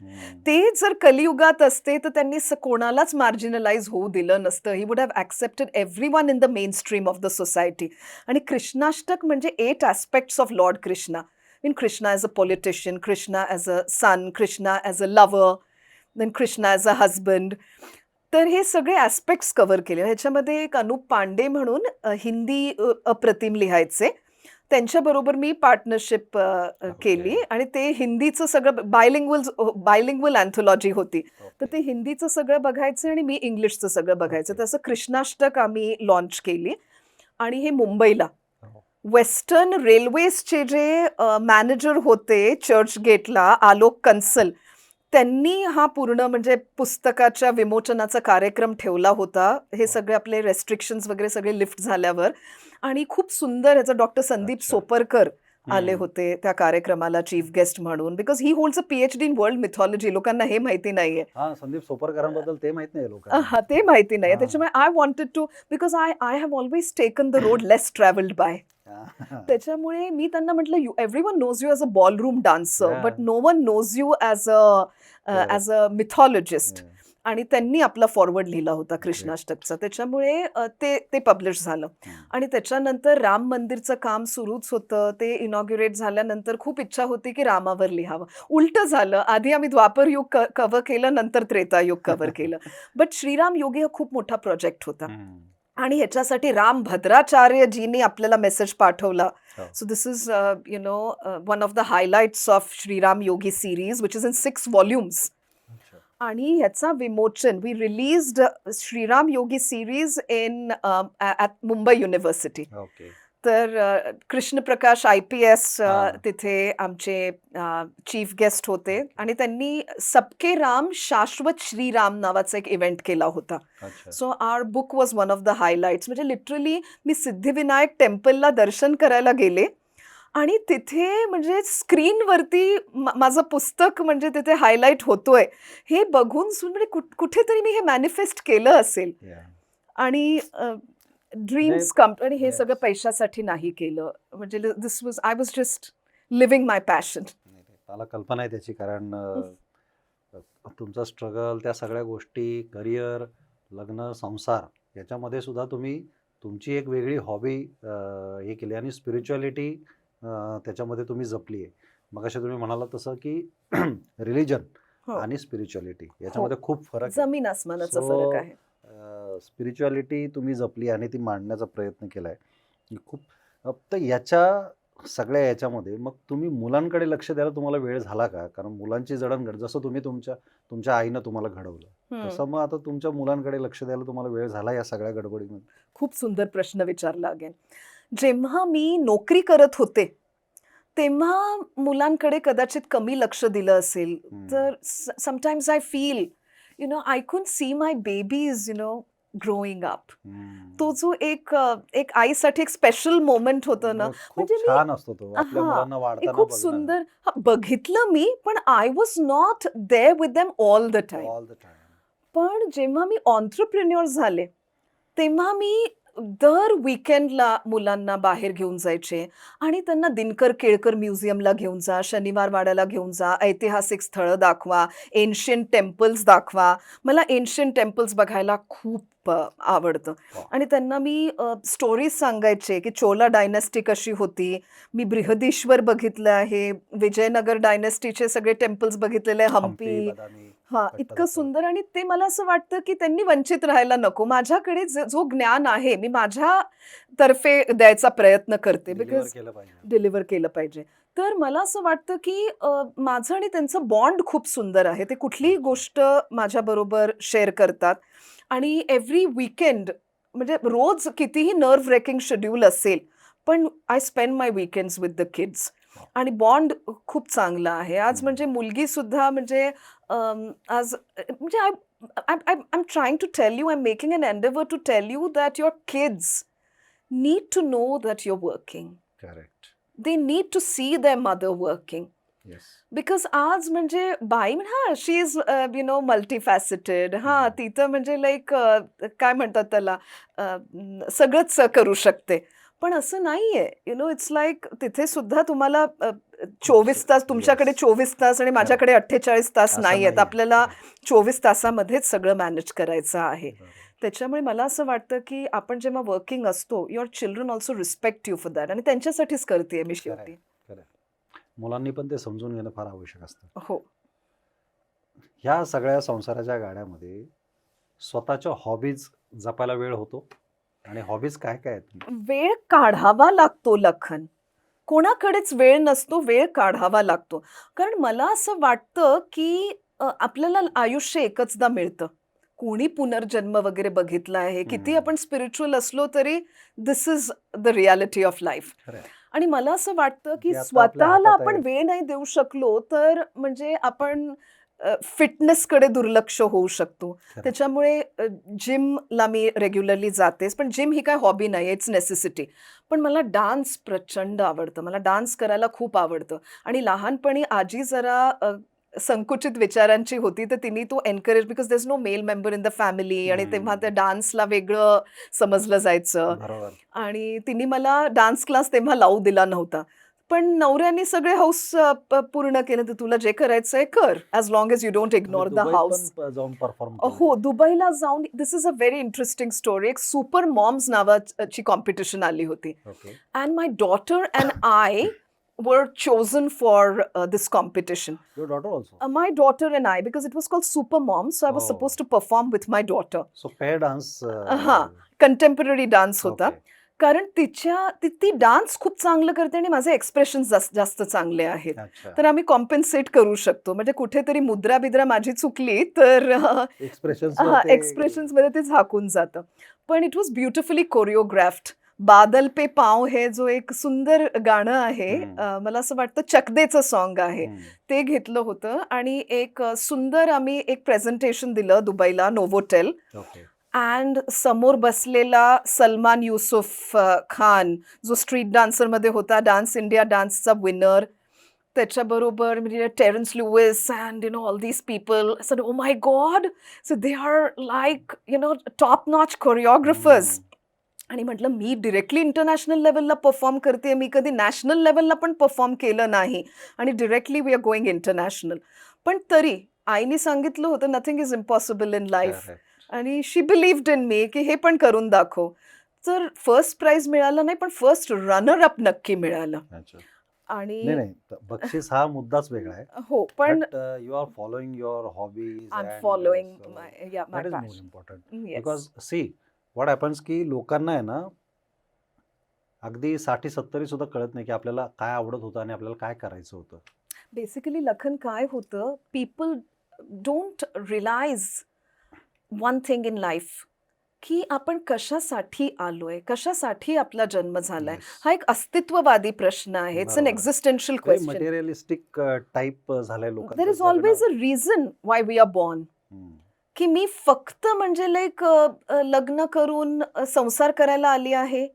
ते जर कलियुगात असते तर त्यांनी कोणालाच मार्जिनलाइज होऊ दिलं नसतं. He would have accepted everyone in the main stream of the society. आणि कृष्णाष्टक म्हणजे 8 aspects of lord Krishna. In Krishna as a politician, Krishna as a son, Krishna as a lover, then Krishna as a husband. तर हे सगळे ॲस्पेक्ट्स कव्हर केले. ह्याच्यामध्ये एक अनुप पांडे म्हणून हिंदी अप्रतिम लिहायचे. त्यांच्याबरोबर मी पार्टनरशिप केली आणि ते हिंदीचं सगळं बायलिंग्वल अँथॉलॉजी होती. तर ते हिंदीचं सगळं बघायचं आणि मी इंग्लिशचं सगळं बघायचं. Okay. तसं कृष्णाष्टक आम्ही लॉन्च केली. आणि हे मुंबईला हो. वेस्टर्न रेल्वेजचे जे मॅनेजर होते चर्चगेटला, आलोक कंसल, त्यांनी हा पूर्ण म्हणजे पुस्तकाच्या विमोचनाचा कार्यक्रम ठेवला होता. हे सगळे आपले रेस्ट्रिक्शन्स वगैरे सगळे लिफ्ट झाल्यावर. आणि खूप सुंदर ह्याचा डॉक्टर संदीप अच्छा. सोपरकर आले हम्म. होते त्या कार्यक्रमाला चीफ गेस्ट म्हणून. Because he holds a PhD in world mythology. लोकांना हे माहिती नाहीये. हा, संदीप सोपरकरांबद्दल ते माहित नाही लोकांना. हा, ते माहिती नाहीये. हा. त्याच्यामुळे I wanted to, because I have always taken the road less travelled by. हा. त्याच्यामुळे मी त्यांना म्हटलं, everyone knows you as a ballroom dancer, Yeah. But no one knows you as a mythologist. Yeah. आणि त्यांनी आपला फॉरवर्ड लिहिला होता कृष्णाष्टकचा. त्याच्यामुळे ते पब्लिश झालं. आणि त्याच्यानंतर राम मंदिरचं काम सुरूच होतं. ते इनॉग्युरेट झाल्यानंतर खूप इच्छा होती की रामावर लिहावं. उलटं झालं, आधी आम्ही द्वापर युग कव्हर केलं, नंतर त्रेतायुग कव्हर केलं. बट श्रीराम योगी हा खूप मोठा प्रोजेक्ट होता. आणि ह्याच्यासाठी राम भद्राचार्यजींनी आपल्याला मेसेज पाठवला. So this is one of the highlights of Shriram Yogi series, which is in 6 volumes. आणि ह्याचा विमोचन, we released Shriram Yogi series in at Mumbai university. Okay. तर कृष्णप्रकाश IPS हा. तिथे आमचे चीफ गेस्ट होते. आणि त्यांनी सबके राम शाश्वत श्रीराम नावाचा एक इव्हेंट केला होता. अच्छा. So our book was one of the highlights. म्हणजे लिटरली मी सिद्धिविनायक टेम्पलला दर्शन करायला गेले आणि तिथे म्हणजे स्क्रीनवरती माझं पुस्तक म्हणजे तिथे हायलाइट होतोय हे बघून म्हणजे कुठेतरी मी हे मॅनिफेस्ट केलं असेल. Yeah. आणि ड्रीम्स कम. आणि हे सगळं पैशासाठी नाही केलं. म्हणजे this was, I was just living my passion. मला कल्पना आहे त्याची, कारण तुमचा स्ट्रगल, त्या सगळ्या गोष्टी, करिअर, लग्न, संसार याच्यामध्ये सुद्धा तुम्ही तुमची एक वेगळी हॉबी हे केली. आणि स्पिरिच्युअलिटी त्याच्यामध्ये तुम्ही जपली आहे. मग असे तुम्ही म्हणाला तसं की रिलिजन हो. आणि स्पिरिच्युअलिटी याच्यामध्ये खूप फरक आहे. जमीन आसमानाचा फरक आहे. स्पिरिच्युअलिटी तुम्ही जपली आणि ती मांडण्याचा प्रयत्न केलाय. खूप तर सगळ्या याच्यामध्ये मग तुम्ही मुलांकडे लक्ष द्यायला तुम्हाला वेळ झाला का? कारण मुलांची जडणघडण जसं तुम्ही तुमच्या आईनं तुम्हाला घडवलं, हम्म. तसं मग आता तुमच्या मुलांकडे लक्ष द्यायला तुम्हाला वेळ झाला या सगळ्या गडबडीमध्ये? खूप सुंदर प्रश्न विचारला अगेन. जेव्हा मी नोकरी करत होते तेव्हा मुलांकडे कदाचित कमी लक्ष दिलं असेल. तर sometimes I feel I couldn't see my babies growing up. तो जो एक आईसाठी एक स्पेशल मोमेंट होतं ना, खूप म्हणजे मी छान असतो तो आपल्या हां, मुलांना हे वाढताना खूप बघणं सुंदर बघितलं मी, पण I was not there with them all the time. All the time. पण जेव्हा मी एंटरप्रेन्योर झाले, तेव्हा मी दर वीकेंडला मुलांना बाहेर घेऊन जायचे आणि त्यांना दिनकर केळकर म्युझियमला घेऊन जा, शनिवार वाड्याला घेऊन जा, ऐतिहासिक स्थळं दाखवा, एन्शियंट टेम्पल्स दाखवा. मला एन्शियंट टेम्पल्स बघायला खूप आवडतं. वा. आणि त्यांना मी स्टोरीज सांगायचे की चोला डायनेस्टी कशी होती. मी बृहदीश्वर बघितलं आहे, विजयनगर डायनेस्टीचे सगळे टेम्पल्स बघितलेले, हम्पी, हम्पी. बदामी, हां, इतकं पट्टादकल. सुंदर. आणि ते मला असं वाटतं, की त्यांनी वंचित राहायला नको. माझ्याकडे जो ज्ञान आहे, मी माझ्यातर्फे द्यायचा प्रयत्न करते. डिलिव्हर बिकॉज केलं पाहिजे. डिलिव्हर केलं पाहिजे. तर मला असं वाटतं, की माझं आणि त्यांचं बॉन्ड खूप सुंदर आहे. ते कुठलीही गोष्ट माझ्याबरोबर शेअर करतात आणि एव्हरी वीकेंड म्हणजे रोज कितीही नर्व्ह रेकिंग शेड्यूल असेल, पण I spend my weekends with the kids. आणि बॉन्ड खूप चांगला आहे. आज म्हणजे मुलगीसुद्धा म्हणजे आज म्हणजे I'm trying to tell you, I'm making an endeavor to tell you that your kids need to know that you're working. Correct. They need to see their mother working. Yes. Because आज म्हणजे बाई शी is मल्टीफॅसेटेड. हां, ती तर म्हणजे like काय म्हणतात त्याला, सगळंच करू शकते. पण असं नाहीये. इट्स लाईक तिथे सुद्धा तुम्हाला 24 तास, तुमच्याकडे Yes. 24 तास आणि माझ्याकडे 48 तास असं नाही आहेत. नाहीये. आपल्याला 24 तासामध्येच सगळं मॅनेज करायचं आहे. बरोबर. त्याच्यामुळे मला असं वाटतं, की आपण जेव्हा वर्किंग असतो, your children also respect you for that. आणि त्यांच्यासाठीच करते मी शेवटी. खरं. मुलांनी पण ते समजून घेणं फार आवश्यक असतं. हो. ह्या सगळ्या संसाराच्या गाड्यामध्ये स्वतःच्या हॉबीज जपायला वेळ होतो आणि हॉबीज काय काय आहेत? वेळ काढावा लागतो लखन. कोणाकडेच वेळ नसतो, वेळ काढावा लागतो. कारण मला असं वाटतं, की आपल्याला आयुष्य एकचदा मिळतं. कोणी पुनर्जन्म वगैरे बघितला आहे, किती आपण स्पिरिच्युअल असलो तरी this is the reality of life. खरं. आणि मला असं वाटतं, की ते आता आपल्या स्वतःला हातात आपण आहे. वेळ नाही देऊ शकलो तर म्हणजे आपण फिटनेसकडे दुर्लक्ष होऊ शकतो. खरं. त्याच्यामुळे जिमला मी रेग्युलरली जातेच. पण जिम ही काय हॉबी नाही, इट्स नेसेसिटी. पण मला डान्स प्रचंड आवडतं. मला डान्स करायला खूप आवडतं. आणि लहानपणी आजी जरा संकुचित विचारांची होती, तर तिने तो encourage, because there is no male member in the family. आणि तेव्हा त्या डान्सला वेगळं समजलं जायचं. बरोबर. आणि तिने मला डान्स क्लास तेव्हा लावू दिला नव्हता. पण नवऱ्याने सगळे हौस पूर्ण केलं. तर तुला जे करायचंय कर, as long as you don't ignore the दुबईत हाऊस. पण जाऊन परफॉर्म हो, दुबईला जाऊन this is a very interesting story. एक सुपर मॉम्स नावाची कॉम्पिटिशन आली होती. Okay. And my daughter and I were chosen for this competition. Your daughter also. My daughter and I, because it was called Super Mom, so I was Oh. supposed to perform with my daughter. So pair dance. हां, contemporary dance होता. कारण ती dance खूप चांगलं करते आणि माझे expression जास्त चांगले आहेत. अच्छा. तर आम्ही कॉम्पेन्सेट करू शकतो. म्हणजे कुठेतरी मुद्रा बिद्रा माझी चुकली तर एक्सप्रेशन्समध्ये ते झाकून जातं. पण इट वॉज ब्युटिफुली कोरिओग्राफ्ड. बादल पे पाव हे जो एक सुंदर गाणं आहे, मला असं वाटतं चकदेचं सॉन्ग आहे, ते घेतलं होतं. आणि एक सुंदर आम्ही एक प्रेझेंटेशन दिलं दुबईला, नोवोटेल. ओके. अँड समोर बसलेला सलमान युसुफ खान, जो स्ट्रीट डान्सरमध्ये होता, डान्स इंडिया डान्सचा विनर. त्याच्याबरोबर म्हणजे Terence Lewis and all these people. So oh my god, so they are like top notch choreographers. आणि म्हटलं मी डिरेक्टली इंटरनॅशनल लेवलला परफॉर्म करते, मी कधी नॅशनल लेवलला पण परफॉर्म केलं नाही आणि directly we are going international. पण तरी आईने सांगितलं होतं nothing is impossible in life. आणि शी बिलीव्ड इन मी की हे पण करून दाखव. तर फर्स्ट प्राइज मिळालं नाही, पण फर्स्ट रनर अप नक्की मिळालं. अच्छा. आणि नाही नाही बक्षीस हा मुद्दाच वेगळा आहे. हो, पण but you are following your hobbies I am and following my that is more passion. Important. Yes. Because see what happens की लोकांना आहे ना अगदी 60-70 सुद्धा कळत नाही की आपल्याला काय आवडत होतं आणि आपल्याला काय करायचं होतं. बेसिकली लखन काय होतं, people don't realise one thing in life, की आपण कशासाठी आलोय, कशासाठी आपला जन्म झालाय. Yes. हा एक अस्तित्ववादी प्रश्न आहे. इट्स अन बरोबर आहे. Existential very question. Materialistic type झालंय देर लोकांचं इज ऑलवेज अ जगणं. Reason why we are born. Hmm. की मी फक्त म्हणजे लाईक लग्न करून संसार करायला आली आहे,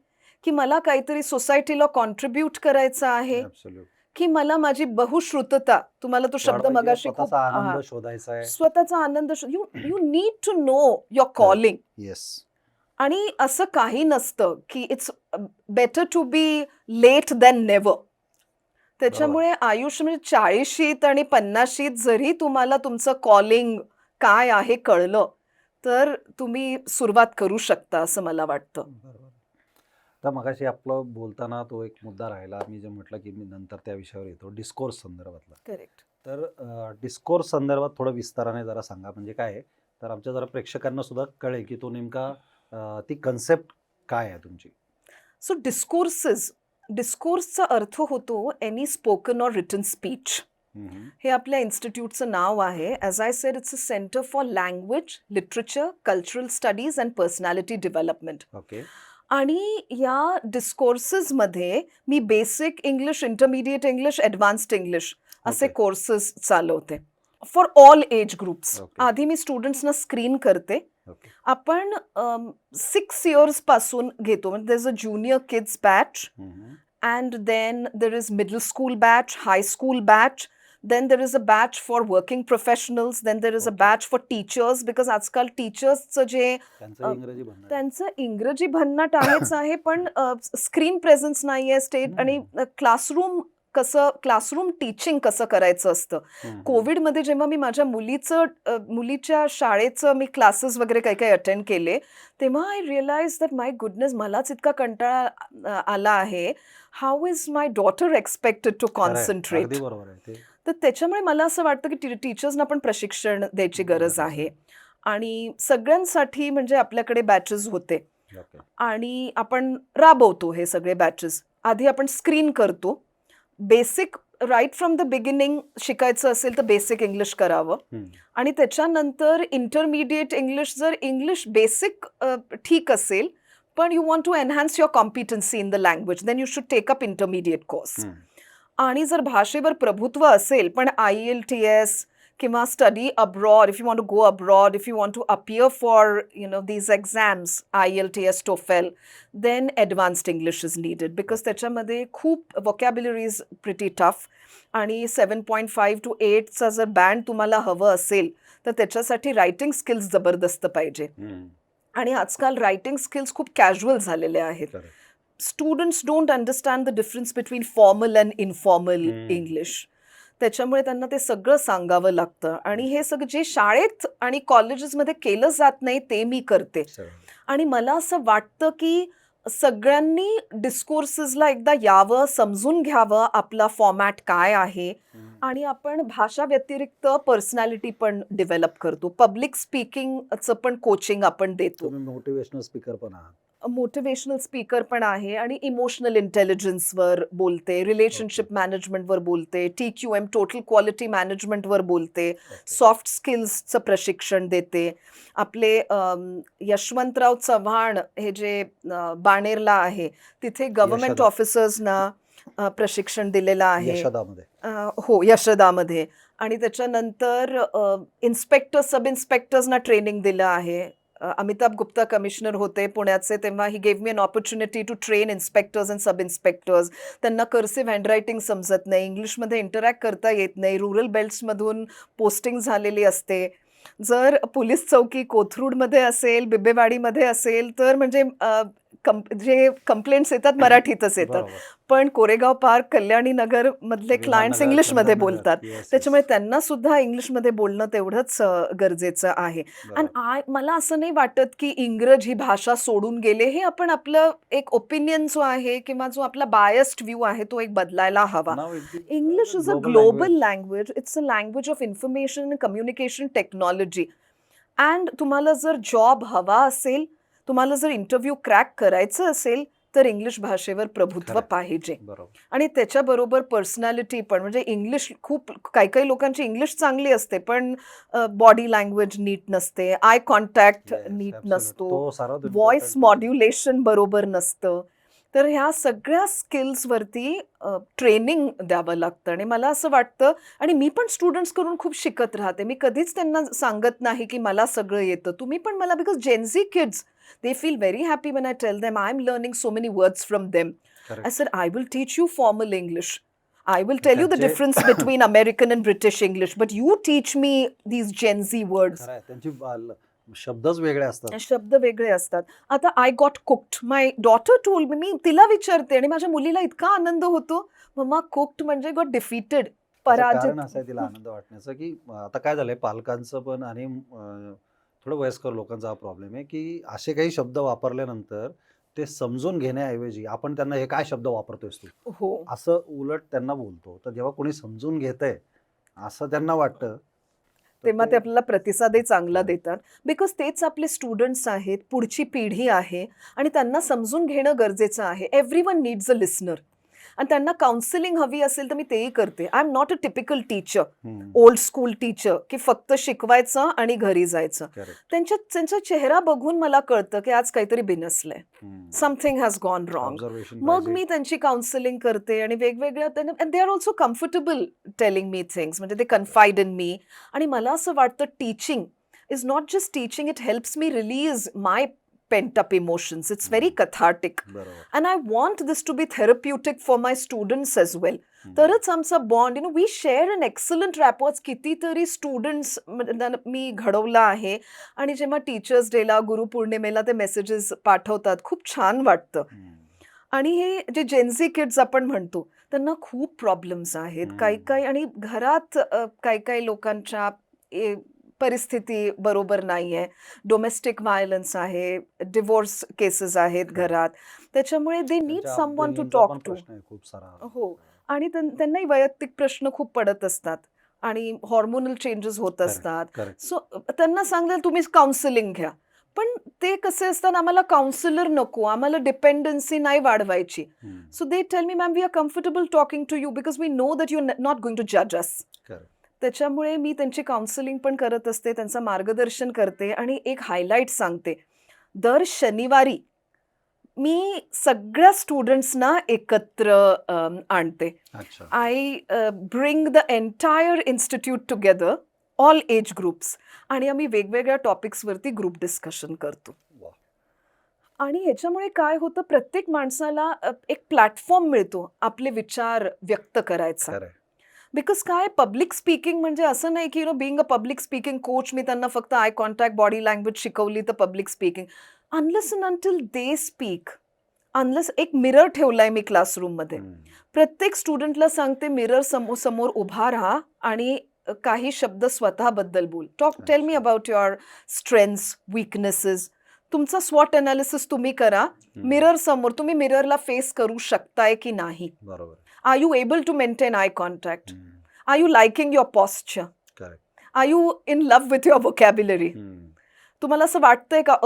की मला काहीतरी सोसायटीला कॉन्ट्रीब्यूट करायचं आहे, Absolute. की मला माझी बहुश्रुतता, तुम्हाला तो शब्द वाढवायची आहे, मगाशी खूप स्वतःचा आनंद शोधायचा आहे. स्वतःचा आनंद you you need to know your calling. Yes. आणि असं काही नसतं की it's better to be late than never. त्याच्यामुळे आयुष्य म्हणजे 40शीत आणि 50शीत जरी तुम्हाला तुमचं कॉलिंग काय आहे कळलं, तर तुम्ही सुरुवात करू शकता असं मला वाटतं. बरोबर. तर मगाशी आपलं बोलताना तो एक मुद्दा राहिला. मी जे म्हटलं की मी नंतर त्या विषयावर येतो, डिस्कोर्स संदर्भातला. करेक्ट. तर डिस्कोर्स संदर्भात थोडं विस्ताराने जरा सांगा. म्हणजे काय आहे, तर आमच्या जरा प्रेक्षकांना सुद्धा कळेल की तो नेमका ती कन्सेप्ट काय आहे तुमची. सो डिस्कोर्सचा अर्थ होतो any spoken or written speech. हे आपल्या इन्स्टिट्यूटचं नाव आहे. As I said, it's a centre for language, literature, cultural studies and personality development. Okay. आणि या डिस्कोर्सेसमध्ये मी basic English, intermediate English, advanced English असे Okay. कोर्सेस चालवते for all age groups. Okay. आधी मी स्टुडंट्सना स्क्रीन करते. ओके. आपण 6 इयर्सपासून घेतो. म्हणजे there is a junior kids batch, and then there is middle school batch, high school batch, then there is a batch for working professionals, then there is a Okay. batch for teachers, because आजकाल टीचर्सचं जे त्यांचं इंग्रजी म्हणणं आहे. त्यांचं इंग्रजी भन्नाट आहेच आहे, पण स्क्रीन प्रेझेन्स नाहीये स्टेट. आणि क्लासरूम टीचिंग कसं करायचं असतं. कोविडमध्ये जेव्हा मी माझ्या मुलीच्या शाळेचं मी क्लासेस वगैरे काही काही अटेंड केले, तेव्हा I realise that my goodness, मलाच इतका कंटाळा आला आहे. How is my daughter expected to concentrate. अगदी बरोबर आहे ते. तर त्याच्यामुळे मला असं वाटतं की टीचर्सना पण प्रशिक्षण द्यायची गरज आहे. आणि सगळ्यांसाठी म्हणजे आपल्याकडे बॅचेस होते ओके. आणि आपण राबवतो हे सगळे बॅचेस. आधी आपण स्क्रीन करतो. Basic right from the beginning शिकायचं असेल तर बेसिक इंग्लिश करावं. आणि त्याच्यानंतर इंटरमिडिएट इंग्लिश, जर इंग्लिश बेसिक ठीक असेल पण you want to enhance your competency in the language, then you should take up intermediate course. आणि जर भाषेवर प्रभुत्व असेल पण IELTS किंवा study abroad, if you want to go abroad, if you want to appear for these exams, IELTS, TOEFL, then advanced English is needed, because त्याच्यामध्ये खूप vocabulary is pretty tough. आणि 7.5 to 8चा जर बँड तुम्हाला हवं असेल तर त्याच्यासाठी रायटिंग स्किल्स जबरदस्त पाहिजे. आणि आजकाल रायटिंग स्किल्स खूप कॅज्युअल झालेले आहेत. Students don't understand the difference between formal and informal English. त्याच्यामुळे त्यांना ते सगळं सांगावं लागतं. आणि हे सगळं जे शाळेत आणि कॉलेजेसमध्ये केलं जात नाही ते मी करते. आणि मला असं वाटतं की सगळ्यांनी डिस्कोर्सेसला एकदा यावं, समजून घ्यावं आपला फॉर्मॅट काय आहे. आणि आपण भाषा व्यतिरिक्त पर्सनॅलिटी पण डेव्हलप करतो. पब्लिक स्पीकिंगचं पण कोचिंग आपण देतो. तुम्ही मोटिवेशनल स्पीकर पण आहात. मोटिवेशनल स्पीकर पण आहे आणि इमोशनल इंटेलिजन्सवर बोलते, रिलेशनशिप मॅनेजमेंटवर बोलते, TQM टोटल क्वालिटी मॅनेजमेंटवर बोलते, सॉफ्ट स्किल्सचं प्रशिक्षण देते. आपले यशवंतराव चव्हाण हे जे बाणेरला आहे तिथे गव्हर्नमेंट यशदा. ऑफिसर्सना प्रशिक्षण दिलेलं आहे. यशदामध्ये. हो, यशदामध्ये. आणि त्याच्यानंतर इन्स्पेक्टर, सब इन्स्पेक्टर्सना ट्रेनिंग दिलं आहे. अमिताभ गुप्ता कमिशनर होते पुण्याचे, तेव्हा he gave me an opportunity to train inspectors and sub inspectors. त्यांना कर्सिव्ह हँडरायटिंग समजत नाही, इंग्लिशमध्ये इंटरॅक्ट करता येत नाही, रुरल बेल्ट्समधून पोस्टिंग झालेली असते. जर पोलीस चौकी कोथरूडमध्ये असेल, बिबेवाडीमध्ये असेल तर म्हणजे जे कंप्लेंट्स येतात मराठीतच येतात, बरोबर. पण कोरेगाव पार्क, कल्याणी नगर मधले क्लायंट्स विमाननगर, इंग्लिशमध्ये चंदननगर. बोलतात. Yes, त्याच्यामुळे yes. त्यांना सुद्धा इंग्लिशमध्ये बोलणं तेवढंच गरजेचं आहे. बरोबर. आणि मला असं नाही वाटत की इंग्रज ही भाषा सोडून गेले. हे आपण आपलं एक ओपिनियन जो आहे किंवा जो आपला बायस्ड व्ह्यू आहे तो एक बदलायला हवा. Now it is English is a global global language. language. It's a language of information and communication technology. And तुम्हाला जर जॉब हवा असेल, तुम्हाला जर इंटरव्ह्यू क्रॅक करायचं असेल, तर इंग्लिश भाषेवर प्रभुत्व खरंय. पाहिजे. बरोबर. आणि त्याच्याबरोबर पर्सनॅलिटी पण, म्हणजे इंग्लिश खूप काही लोकांची इंग्लिश चांगली असते, पण बॉडी लँग्वेज नीट नसते, आय कॉन्टॅक्ट Yes, नीट absolute. नसतो, तो सर्वात व्हॉइस important feature. मॉड्युलेशन बरोबर नसतं. तर ह्या सगळ्या स्किल्सवरती ट्रेनिंग द्यावं लागतं. आणि मला असं वाटतं, आणि मी पण स्टुडंट्सकडून खूप शिकत राहते. मी कधीच त्यांना सांगत नाही की मला सगळं येतं. तुम्ही पण मला, because Gen Z kids, they feel very happy when I tell them I'm learning so many words from them. Correct. I said, I will teach you formal English. I will tell you the त्यांचे- difference between American and British English, but you teach me these Gen Z words. खरं आहे. त्यांची शब्दच वेगळे असतात. शब्द वेगळे असतात. आता I got cooked. My daughter told me तिला विचारते आणि माझ्या मुलीला इतका आनंद होतो, मम्मा कुक्ड म्हणजे गॉट डिफीटेड, त्याचं कारण पराजित. असं आहे तिला आनंद वाटण्याचं की आता काय झालंय पालकांचं पण आणि थोडं वयस्कर लोकांचा हा प्रॉब्लेम आहे की असे काही शब्द वापरल्यानंतर ते समजून घेण्याऐवजी आपण त्यांना हे काय शब्द वापरतोयस तू हो. असं उलट त्यांना बोलतो. तर जेव्हा कोणी समजून घेतंय असं त्यांना वाटतं, तर तेव्हा ते आपल्याला प्रतिसादही चांगला Correct. देतात. बिकॉज तेच आपले स्टुडंट्स आहेत, पुढची पिढी आहे, आणि त्यांना समजून घेणं गरजेचं आहे. Everyone needs a listener. आणि त्यांना काउन्सिलिंग हवी असेल तर मी तेही करते. I am not a typical teacher, old school teacher, की फक्त शिकवायचं आणि घरी जायचं. Correct. त्यांचा चेहरा बघून मला कळतं की आज काहीतरी बिनसलंय, something has gone wrong. Observation मग पाहिजे. मी त्यांची काउन्सिलिंग करते आणि वेगवेगळ्या, and they are also comfortable telling me things, म्हणजे ते कन्फाइड इन मी. आणि मला असं वाटतं teaching is not just teaching, it helps me release my pent up emotions. It's very cathartic. बरोबर. And I want this to be therapeutic for my students as well. तरच आमचा bond, we share an excellent rappers. कितीतरी students मी घडवला आहे, आणि जेव्हा teachers डेला, गुरुपौर्णिमेला ते मेसेजेस पाठवतात, खूप छान वाटतं. आणि हे जे जेनझी किड्स आपण म्हणतो, त्यांना खूप प्रॉब्लेम्स आहेत काही, आणि घरात काही लोकांच्या परिस्थिती बरोबर नाही आहे. डोमेस्टिक व्हायलन्स आहे, डिवोर्स केसेस आहेत घरात. त्याच्यामुळे दे नीड त्यांच्या समवन टू upbringingचा टॉक पण टू. प्रश्न आहे खूप सारा. हो. आणि त्यांनाही वैयक्तिक प्रश्न खूप पडत असतात, आणि हॉर्मोनल चेंजेस होत Correct, असतात. correct. सो त्यांना सांगेल तुम्ही काउन्सिलिंग घ्या. पण ते कसे असतात, आम्हाला काउन्सिलर नको, आम्हाला डिपेंडन्सी नाही वाढवायची. So they tell me, ma'am we are comfortable talking to you because we know that you are not going to जज अस. Correct. त्याच्यामुळे मी त्यांची काउन्सिलिंग पण करत असते, त्यांचं मार्गदर्शन करते. आणि एक हायलाईट सांगते, दर शनिवारी मी सगळ्या स्टुडंट्सना एकत्र आणते. अच्छा. I bring the entire institute together, all age groups, आणि आम्ही वेगवेगळ्या टॉपिक्सवरती ग्रुप डिस्कशन करतो. वा. आणि ह्याच्यामुळे काय होतं, प्रत्येक माणसाला एक प्लॅटफॉर्म मिळतो आपले विचार व्यक्त करायचा. खरंय. बिकॉज काय, पब्लिक स्पीकिंग म्हणजे असं नाही की being a public speaking coach, मी त्यांना फक्त आय कॉन्टॅक्ट, बॉडी लँग्वेज शिकवली तर public speaking. Unless and until they speak, unless, एक मिरर ठेवलाय मी क्लासरूममध्ये, प्रत्येक स्टुडंटला सांगते मिरर समोर उभा राहा आणि काही शब्द स्वतःबद्दल बोल. Tell me about your strengths, weaknesses. तुमचा स्वॉट अनालिसिस तुम्ही करा. मिरर समोर तुम्ही मिररला फेस करू शकताय की नाही. बरोबर. Are you able to maintain eye contact? Are you liking your posture? Correct. Are you in love with your vocabulary? तुम्हाला असं वाटतंय का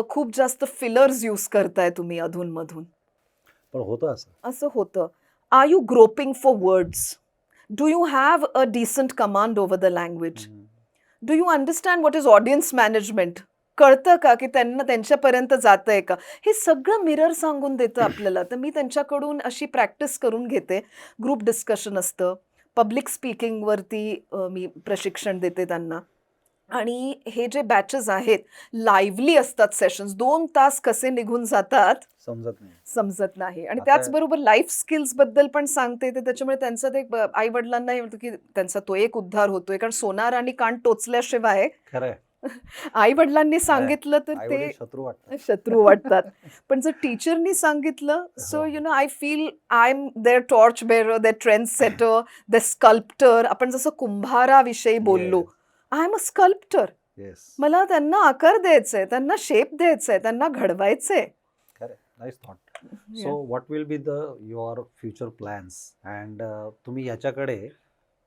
खूप जास्त फिलर्स यूज करताय तुम्ही अधूनमधून? पण होतं असं होतं. Are you groping for words? Do you have a decent command over the language? Do you understand what is audience management? कळतं का की त्यांना त्यांच्यापर्यंत जातंय का? हे सगळं मिरर सांगून देतं आपल्याला. तर मी त्यांच्याकडून अशी प्रॅक्टिस करून घेते. ग्रुप डिस्कशन असतं, पब्लिक स्पीकिंगवरती मी प्रशिक्षण देते त्यांना. आणि हे जे बॅचेस आहेत, लाईव्हली असतात सेशन्स. 2 तास कसे निघून जातात समजत नाही. आणि त्याचबरोबर लाईफ स्किल्स बद्दल पण सांगते. ते त्याच्यामुळे त्यांचं ते आई वडिलांनाही म्हणतो की त्यांचा तो एक उद्धार होतोय, कारण सोनार आणि कान टोचल्याशिवाय खरंय. आई वडिलांनी सांगितलं तर ते आईवडील शत्रू वाटतात. शत्रू वाटतात. पण जर टीचरनी सांगितलं, सो हो. You know I feel I am their torch bearer, their trend setter, the sculptor. आपण जसं कुंभाराविषयी बोललो, Yes, I am a sculptor. yes. मला त्यांना आकार द्यायचा आहे, त्यांना शेप द्यायचा आहे, त्यांना घडवायचंय. Correct. Nice thought. So what will be your future plans? And तुम्ही ह्याच्याकडे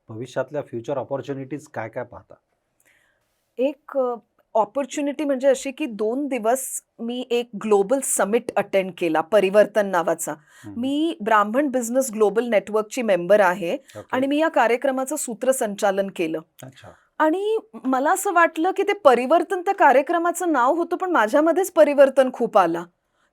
भविष्यातल्या फ्युचर ऑपॉर्च्युनिटीज काय काय पाहता? एक ऑपॉर्च्युनिटी म्हणजे अशी की 2 दिवस मी एक ग्लोबल समिट अटेंड केला, परिवर्तन नावाचा. हम्म. मी ब्राह्मण बिझनेस ग्लोबल नेटवर्कची मेंबर आहे Okay. आणि मी या कार्यक्रमाचं सूत्रसंचालन केलं. अच्छा. आणि मला असं वाटलं की ते परिवर्तन त्या कार्यक्रमाचं नाव होतं, पण माझ्यामध्येच परिवर्तन खूप आला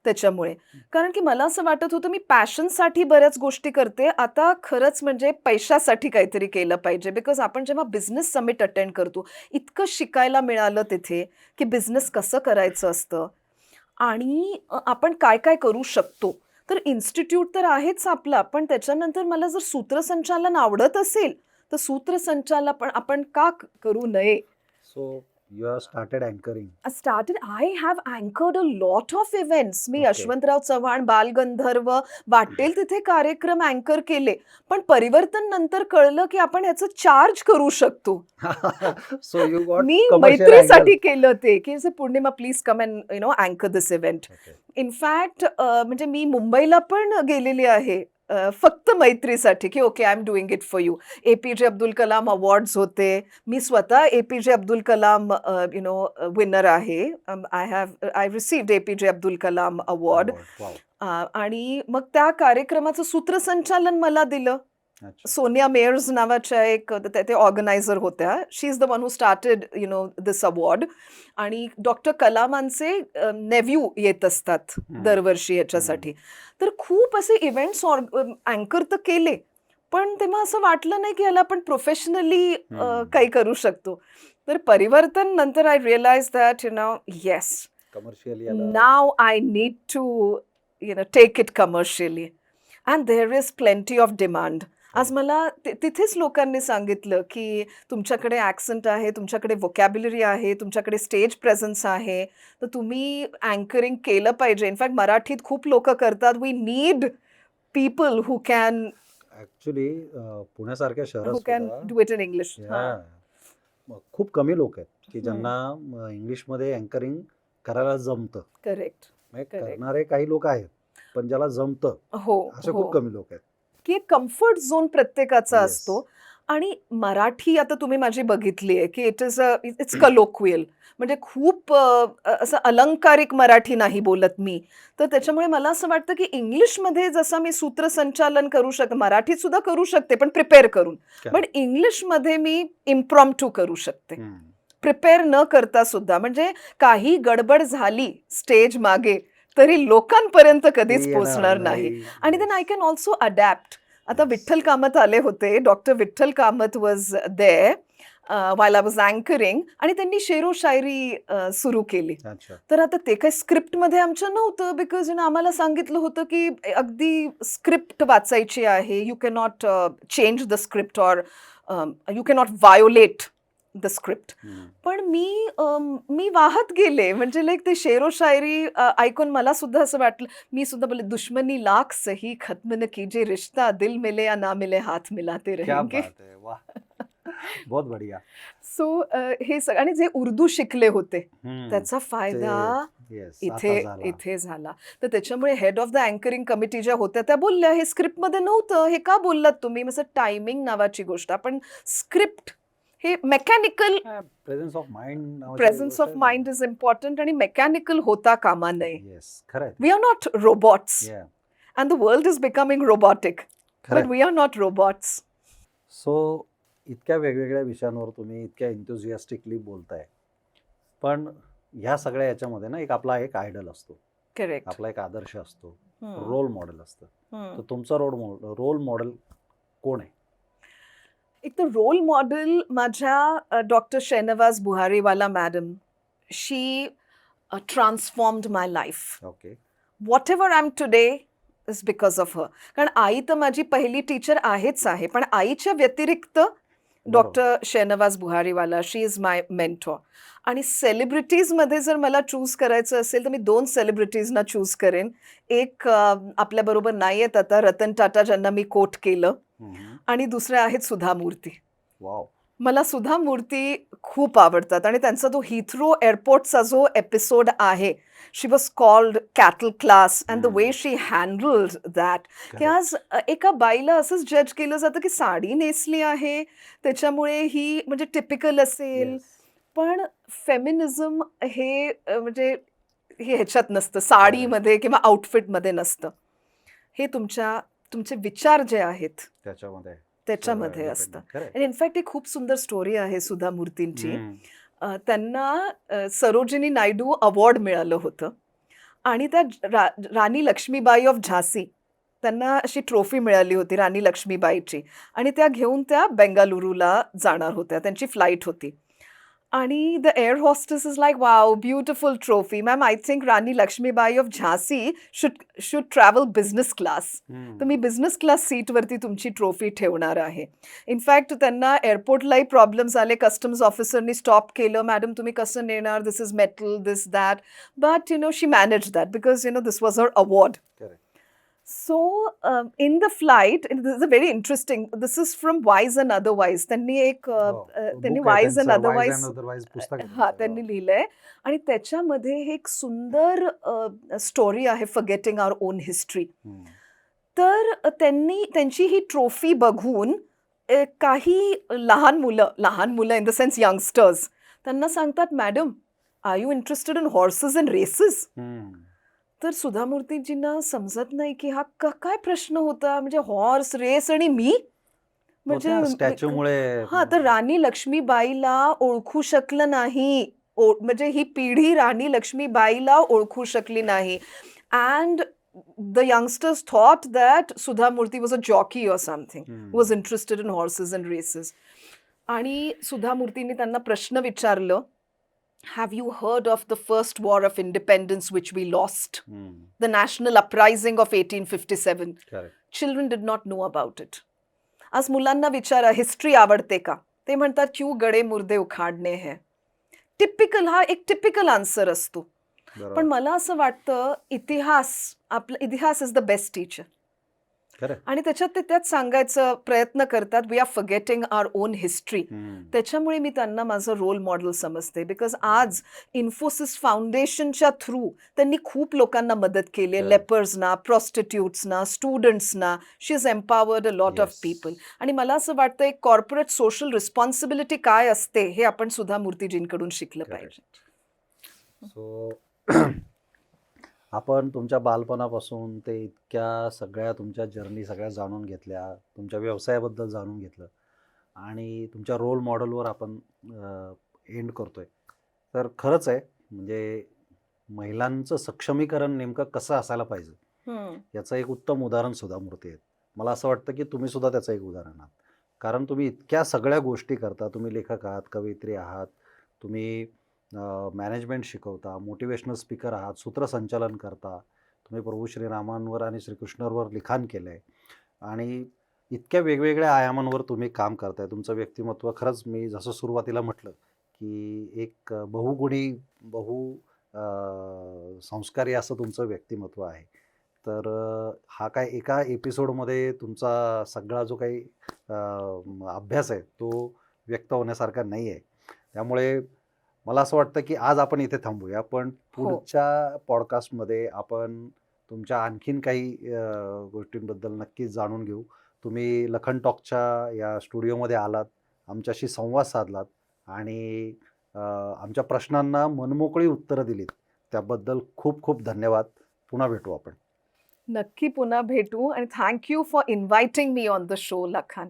त्याच्यामुळे. कारण की मला असं वाटत होतं मी पॅशनसाठी बऱ्याच गोष्टी करते, आता खरंच म्हणजे पैशासाठी काहीतरी केलं पाहिजे. बिकॉज आपण जेव्हा बिझनेस समिट अटेंड करतो, इतकं शिकायला मिळालं तिथे की बिझनेस कसं करायचं असतं आणि आपण काय काय करू शकतो. तर इन्स्टिट्यूट तर आहेच आपला, पण त्याच्यानंतर मला जर सूत्रसंचालन आवडत असेल तर सूत्रसंचालन पण आपण का करू नये. So you have started anchoring. I have anchored a lot of events. Me Okay. Yashwantrao Chavan, Balgandharva, वाटेल तिथे कार्यक्रम अँकर केले. पण परिवर्तन नंतर कळलं की आपण याचं चार्ज करू शकतो. So you got me commercial मैत्रीसाठी angle. केलं ते की पूर्णिमा प्लीज कम अँड अँकर दिस इव्हेंट. Okay. इनफॅक्ट म्हणजे मी मुंबईला पण गेलेली आहे फक्त मैत्रीसाठी की okay I am doing it for you. APJ Abdul Kalam awards होते. मी स्वतः APJ अब्दुल कलाम विनर आहे. I received APJ Abdul Kalam award. Award. Wow. आणि मग त्या कार्यक्रमाचं सूत्रसंचालन मला दिलं. अच्छा. सोनिया मेयर्स नावाच्या एक ते ऑर्गनायझर होत्या. She is the one who started this award. आणि डॉक्टर कलामांचे नेव्ह्यू येत असतात दरवर्षी याच्यासाठी. तर खूप असे इव्हेंट्स अँकर तर केले, पण तेव्हा असं वाटलं नाही की याला आपण प्रोफेशनली काही करू शकतो. तर परिवर्तन नंतर I realise that yes Commercially now I need to take it commercially and there is plenty of demand. आज मला तिथेच लोकांनी सांगितलं की तुमच्याकडे ॲक्सेंट आहे, तुमच्याकडे व्होकॅब्युलरी आहे, तुमच्याकडे स्टेज प्रेझन्स आहे, तर तुम्ही अँकरिंग केलं पाहिजे. इनफॅक्ट मराठीत खूप लोक करतात. We need people who can actually पुण्यासारख्या शहरात कॅन सुद्धा डू इट इन इंग्लिश. खूप कमी लोक आहेत की ज्यांना इंग्लिशमध्ये अँकरिंग करायला जमतं. करेक्ट. म्हणजे Correct. करणारे काही लोक आहेत, पण ज्याला जमतं हो असे हो खूप कमी लोक आहेत. की एक कम्फर्ट झोन प्रत्येकाचा Yes. असतो. आणि मराठी आता तुम्ही माझी बघितली आहे की इट्स कलोक्वियल. म्हणजे खूप असं अलंकारिक मराठी नाही बोलत मी. तर त्याच्यामुळे मला असं वाटतं की इंग्लिशमध्ये जसं मी सूत्रसंचालन करू शकते, मराठीत सुद्धा करू शकते पण प्रिपेअर करून. पण इंग्लिशमध्ये मी इम्प्रॉम्प्टू करू शकते, प्रिपेअर न करता सुद्धा. म्हणजे काही गडबड झाली स्टेज मागे तरी लोकांपर्यंत कधीच पोचणार नाही. आणि then I can also adapt. आता विठ्ठल कामत आले होते, doctor Vitthal Kamat was there while I was anchoring आणि त्यांनी शेरो शायरी सुरू केली. तर आता ते काही स्क्रिप्टमध्ये आमच्या नव्हतं, बिकॉज आम्हाला सांगितलं होतं की अगदी स्क्रिप्ट वाचायची आहे. You cannot change the script or you cannot violet the script. पण मी वाहत गेले. म्हणजे लाईक ते शेरो शायरी ऐकून मला सुद्धा असं वाटलं. मी सुद्धा बोलले, दुश्मनी लाख सही खत्म न कीजिए, रिश्ता दिल मिले या ना मिले हाथ मिलाते रहेंगे. बहुत बढ़िया. सो हे सगळं. आणि जे उर्दू शिकले होते त्याचा फायदा इथे झाला. तर त्याच्यामुळे head of the anchoring committee ज्या होत्या त्या बोलल्या, हे स्क्रिप्टमध्ये नव्हतं, हे का बोललात तुम्ही. म्हणजे टायमिंग नावाची गोष्ट. आपण स्क्रिप्ट हे mechanical presence of mind is important आणि मेकॅनिकल होता कामा नये. We are not robots and the world is becoming robotic, but we are not robots. So इतक्या वेगवेगळ्या विषयांवर तुम्ही इतक्या एन्थुझियास्टिकली बोलताय, पण ह्या सगळ्या याच्यामध्ये ना आपला एक आयडल असतो. करेक्ट. आपला एक आदर्श असतो, रोल मॉडेल असतं. तर तुमचा रोल मॉडेल कोण आहे? एक तर रोल मॉडेल माझ्या doctor Shenwaz Buhariwala madam. She transformed my life. Okay. Whatever I am today is because of her. कारण आई तर माझी पहिली टीचर आहेच आहे, पण आईच्या व्यतिरिक्त doctor Shehnawaz Buhariwala, she is my mentor. आणि सेलिब्रिटीजमध्ये जर मला चूज करायचं असेल तर मी 2 सेलिब्रिटीजना चूज करेन. एक आपल्याबरोबर नाही आहेत आता, रतन टाटा ज्यांना मी कोट केलं, आणि दुसरे आहेत सुधा मूर्ती. वाव. मला सुधा मूर्ती खूप आवडतात आणि त्यांचा तो हिथ्रो एअरपोर्टचा जो एपिसोड आहे, she was called cattle class and the way she handled that, की आज एका बाईला असंच जज केलं जातं की साडी नेसली आहे त्याच्यामुळे ही म्हणजे टिपिकल असेल. Yes. पण फेमिनिझम हे म्हणजे हे ह्याच्यात नसतं, साडीमध्ये किंवा आउटफिटमध्ये नसतं. हे तुमचे विचार जे आहेत त्याच्यामध्ये असतं. आणि इनफॅक्ट एक खूप सुंदर स्टोरी आहे सुधा मूर्तींची. त्यांना सरोजिनी नायडू अवॉर्ड मिळालं होतं आणि त्या राणी लक्ष्मीबाई ऑफ झांसी, त्यांना अशी ट्रॉफी मिळाली होती राणी लक्ष्मीबाईची, आणि त्या घेऊन त्या बेंगालुरूला जाणार होत्या, त्यांची फ्लाईट होती. आणि the air hostess is like, wow, beautiful trophy ma'am, I think Rani Lakshmibai of Jhansi should travel business class, तर मी बिझनेस क्लास सीटवरती तुमची ट्रॉफी ठेवणार आहे. इनफॅक्ट त्यांना एअरपोर्टलाही प्रॉब्लेम्स आले, कस्टम्स ऑफिसरनी स्टॉप केलं, मॅडम तुम्ही कसं नेणार, this is metal, this that, but she manage that because this was her award. So, in the flight, and this is a very interesting, this is from Wise and Otherwise. त्यांनी Wise and Otherwise त्यांनी लिहिलंय, आणि त्याच्यामध्ये एक सुंदर story आहे, forgetting our own history. तर त्यांची ही ट्रॉफी बघून काही लहान मुलं इन द सेन्स यंगस्टर्स, त्यांना सांगतात, madam are you interested in horses and races? तर सुधा मूर्तीजींना समजत नाही की हा काय प्रश्न होता, म्हणजे हॉर्स रेस आणि मी, म्हणजे स्टॅच्यूमुळे. तर राणी लक्ष्मीबाईला ओळखू शकलं नाही, म्हणजे ही पिढी राणी लक्ष्मीबाईला ओळखू शकली नाही. And the youngsters thought that Sudha Murty was a jockey or something, was interested in horses and races. आणि सुधा मूर्तींनी त्यांना प्रश्न विचारलं, have you heard of the first war of independence which we lost? The national uprising of 1857. Correct. Children did not know about it. आज मुलांना विचारा history आवडते का, ते म्हणतात क्यू गडे मुर्दे उखाडणे है. टिपिकल, हा एक टिपिकल आन्सर असतो. पण मला असं वाटतं इतिहास इज द बेस्ट टीचर. आणि त्यात सांगायचा प्रयत्न करतात, we are forgetting our own history. त्याच्यामुळे मी त्यांना माझं रोल मॉडेल समजते, बिकॉज आज इन्फोसिस फाउंडेशनच्या थ्रू त्यांनी खूप लोकांना मदत केली, लेपर्सना, प्रॉस्टिट्यूट्सना, स्टुडंट्सना. She is empowered a lot of people. आणि मला असं वाटतं एक कॉर्पोरेट सोशल रिस्पॉन्सिबिलिटी काय असते हे आपण सुधा मूर्तीजींकडून शिकलं पाहिजे. सो आपण तुमच्या बालपणापासून ते इतक्या सगळ्या तुमच्या जर्नी सगळ्या जाणून घेतल्या, तुमच्या व्यवसायाबद्दल जाणून घेतलं, आणि तुमच्या रोल मॉडेलवर आपण एंड करतोय. तर खरंच आहे, म्हणजे महिलांचं सक्षमीकरण नेमकं कसं असायला पाहिजे याचं एक उत्तम उदाहरण सुधा मूर्ती आहेत. मला असं वाटतं की तुम्ही सुद्धा त्याचं एक उदाहरण आहात, कारण तुम्ही इतक्या सगळ्या गोष्टी करता. तुम्ही लेखक आहात, कवयित्री आहात, तुम्ही मॅनेजमेंट शिकवता, मोटिवेशनल स्पीकर आहात, सूत्रसंचालन करता, तुम्ही प्रभू श्रीरामांवर आणि श्रीकृष्णावर लिखाण केलं आहे, आणि इतक्या वेगवेगळ्या आयामांवर तुम्ही काम करताय. तुमचं व्यक्तिमत्व खरंच, मी जसं सुरुवातीला म्हटलं की एक बहुगुणी संस्कारी असं तुमचं व्यक्तिमत्व आहे. तर हा काय एका एपिसोडमध्ये तुमचा सगळा जो काही अभ्यास आहे तो व्यक्त होण्यासारखा नाही आहे. त्यामुळे मला असं वाटतं की आज आपण इथे थांबूया, पण पुढच्या पॉडकास्टमध्ये आपण तुमच्या आणखीन काही गोष्टींबद्दल नक्कीच जाणून घेऊ. तुम्ही लखन टॉकच्या या स्टुडिओमध्ये आलात, आमच्याशी संवाद साधलात, आणि आमच्या प्रश्नांना मनमोकळी उत्तरं दिलीत, त्याबद्दल खूप खूप धन्यवाद. पुन्हा भेटू आपण. नक्की पुन्हा भेटू, आणि thank you for inviting me on the show, Lakhan.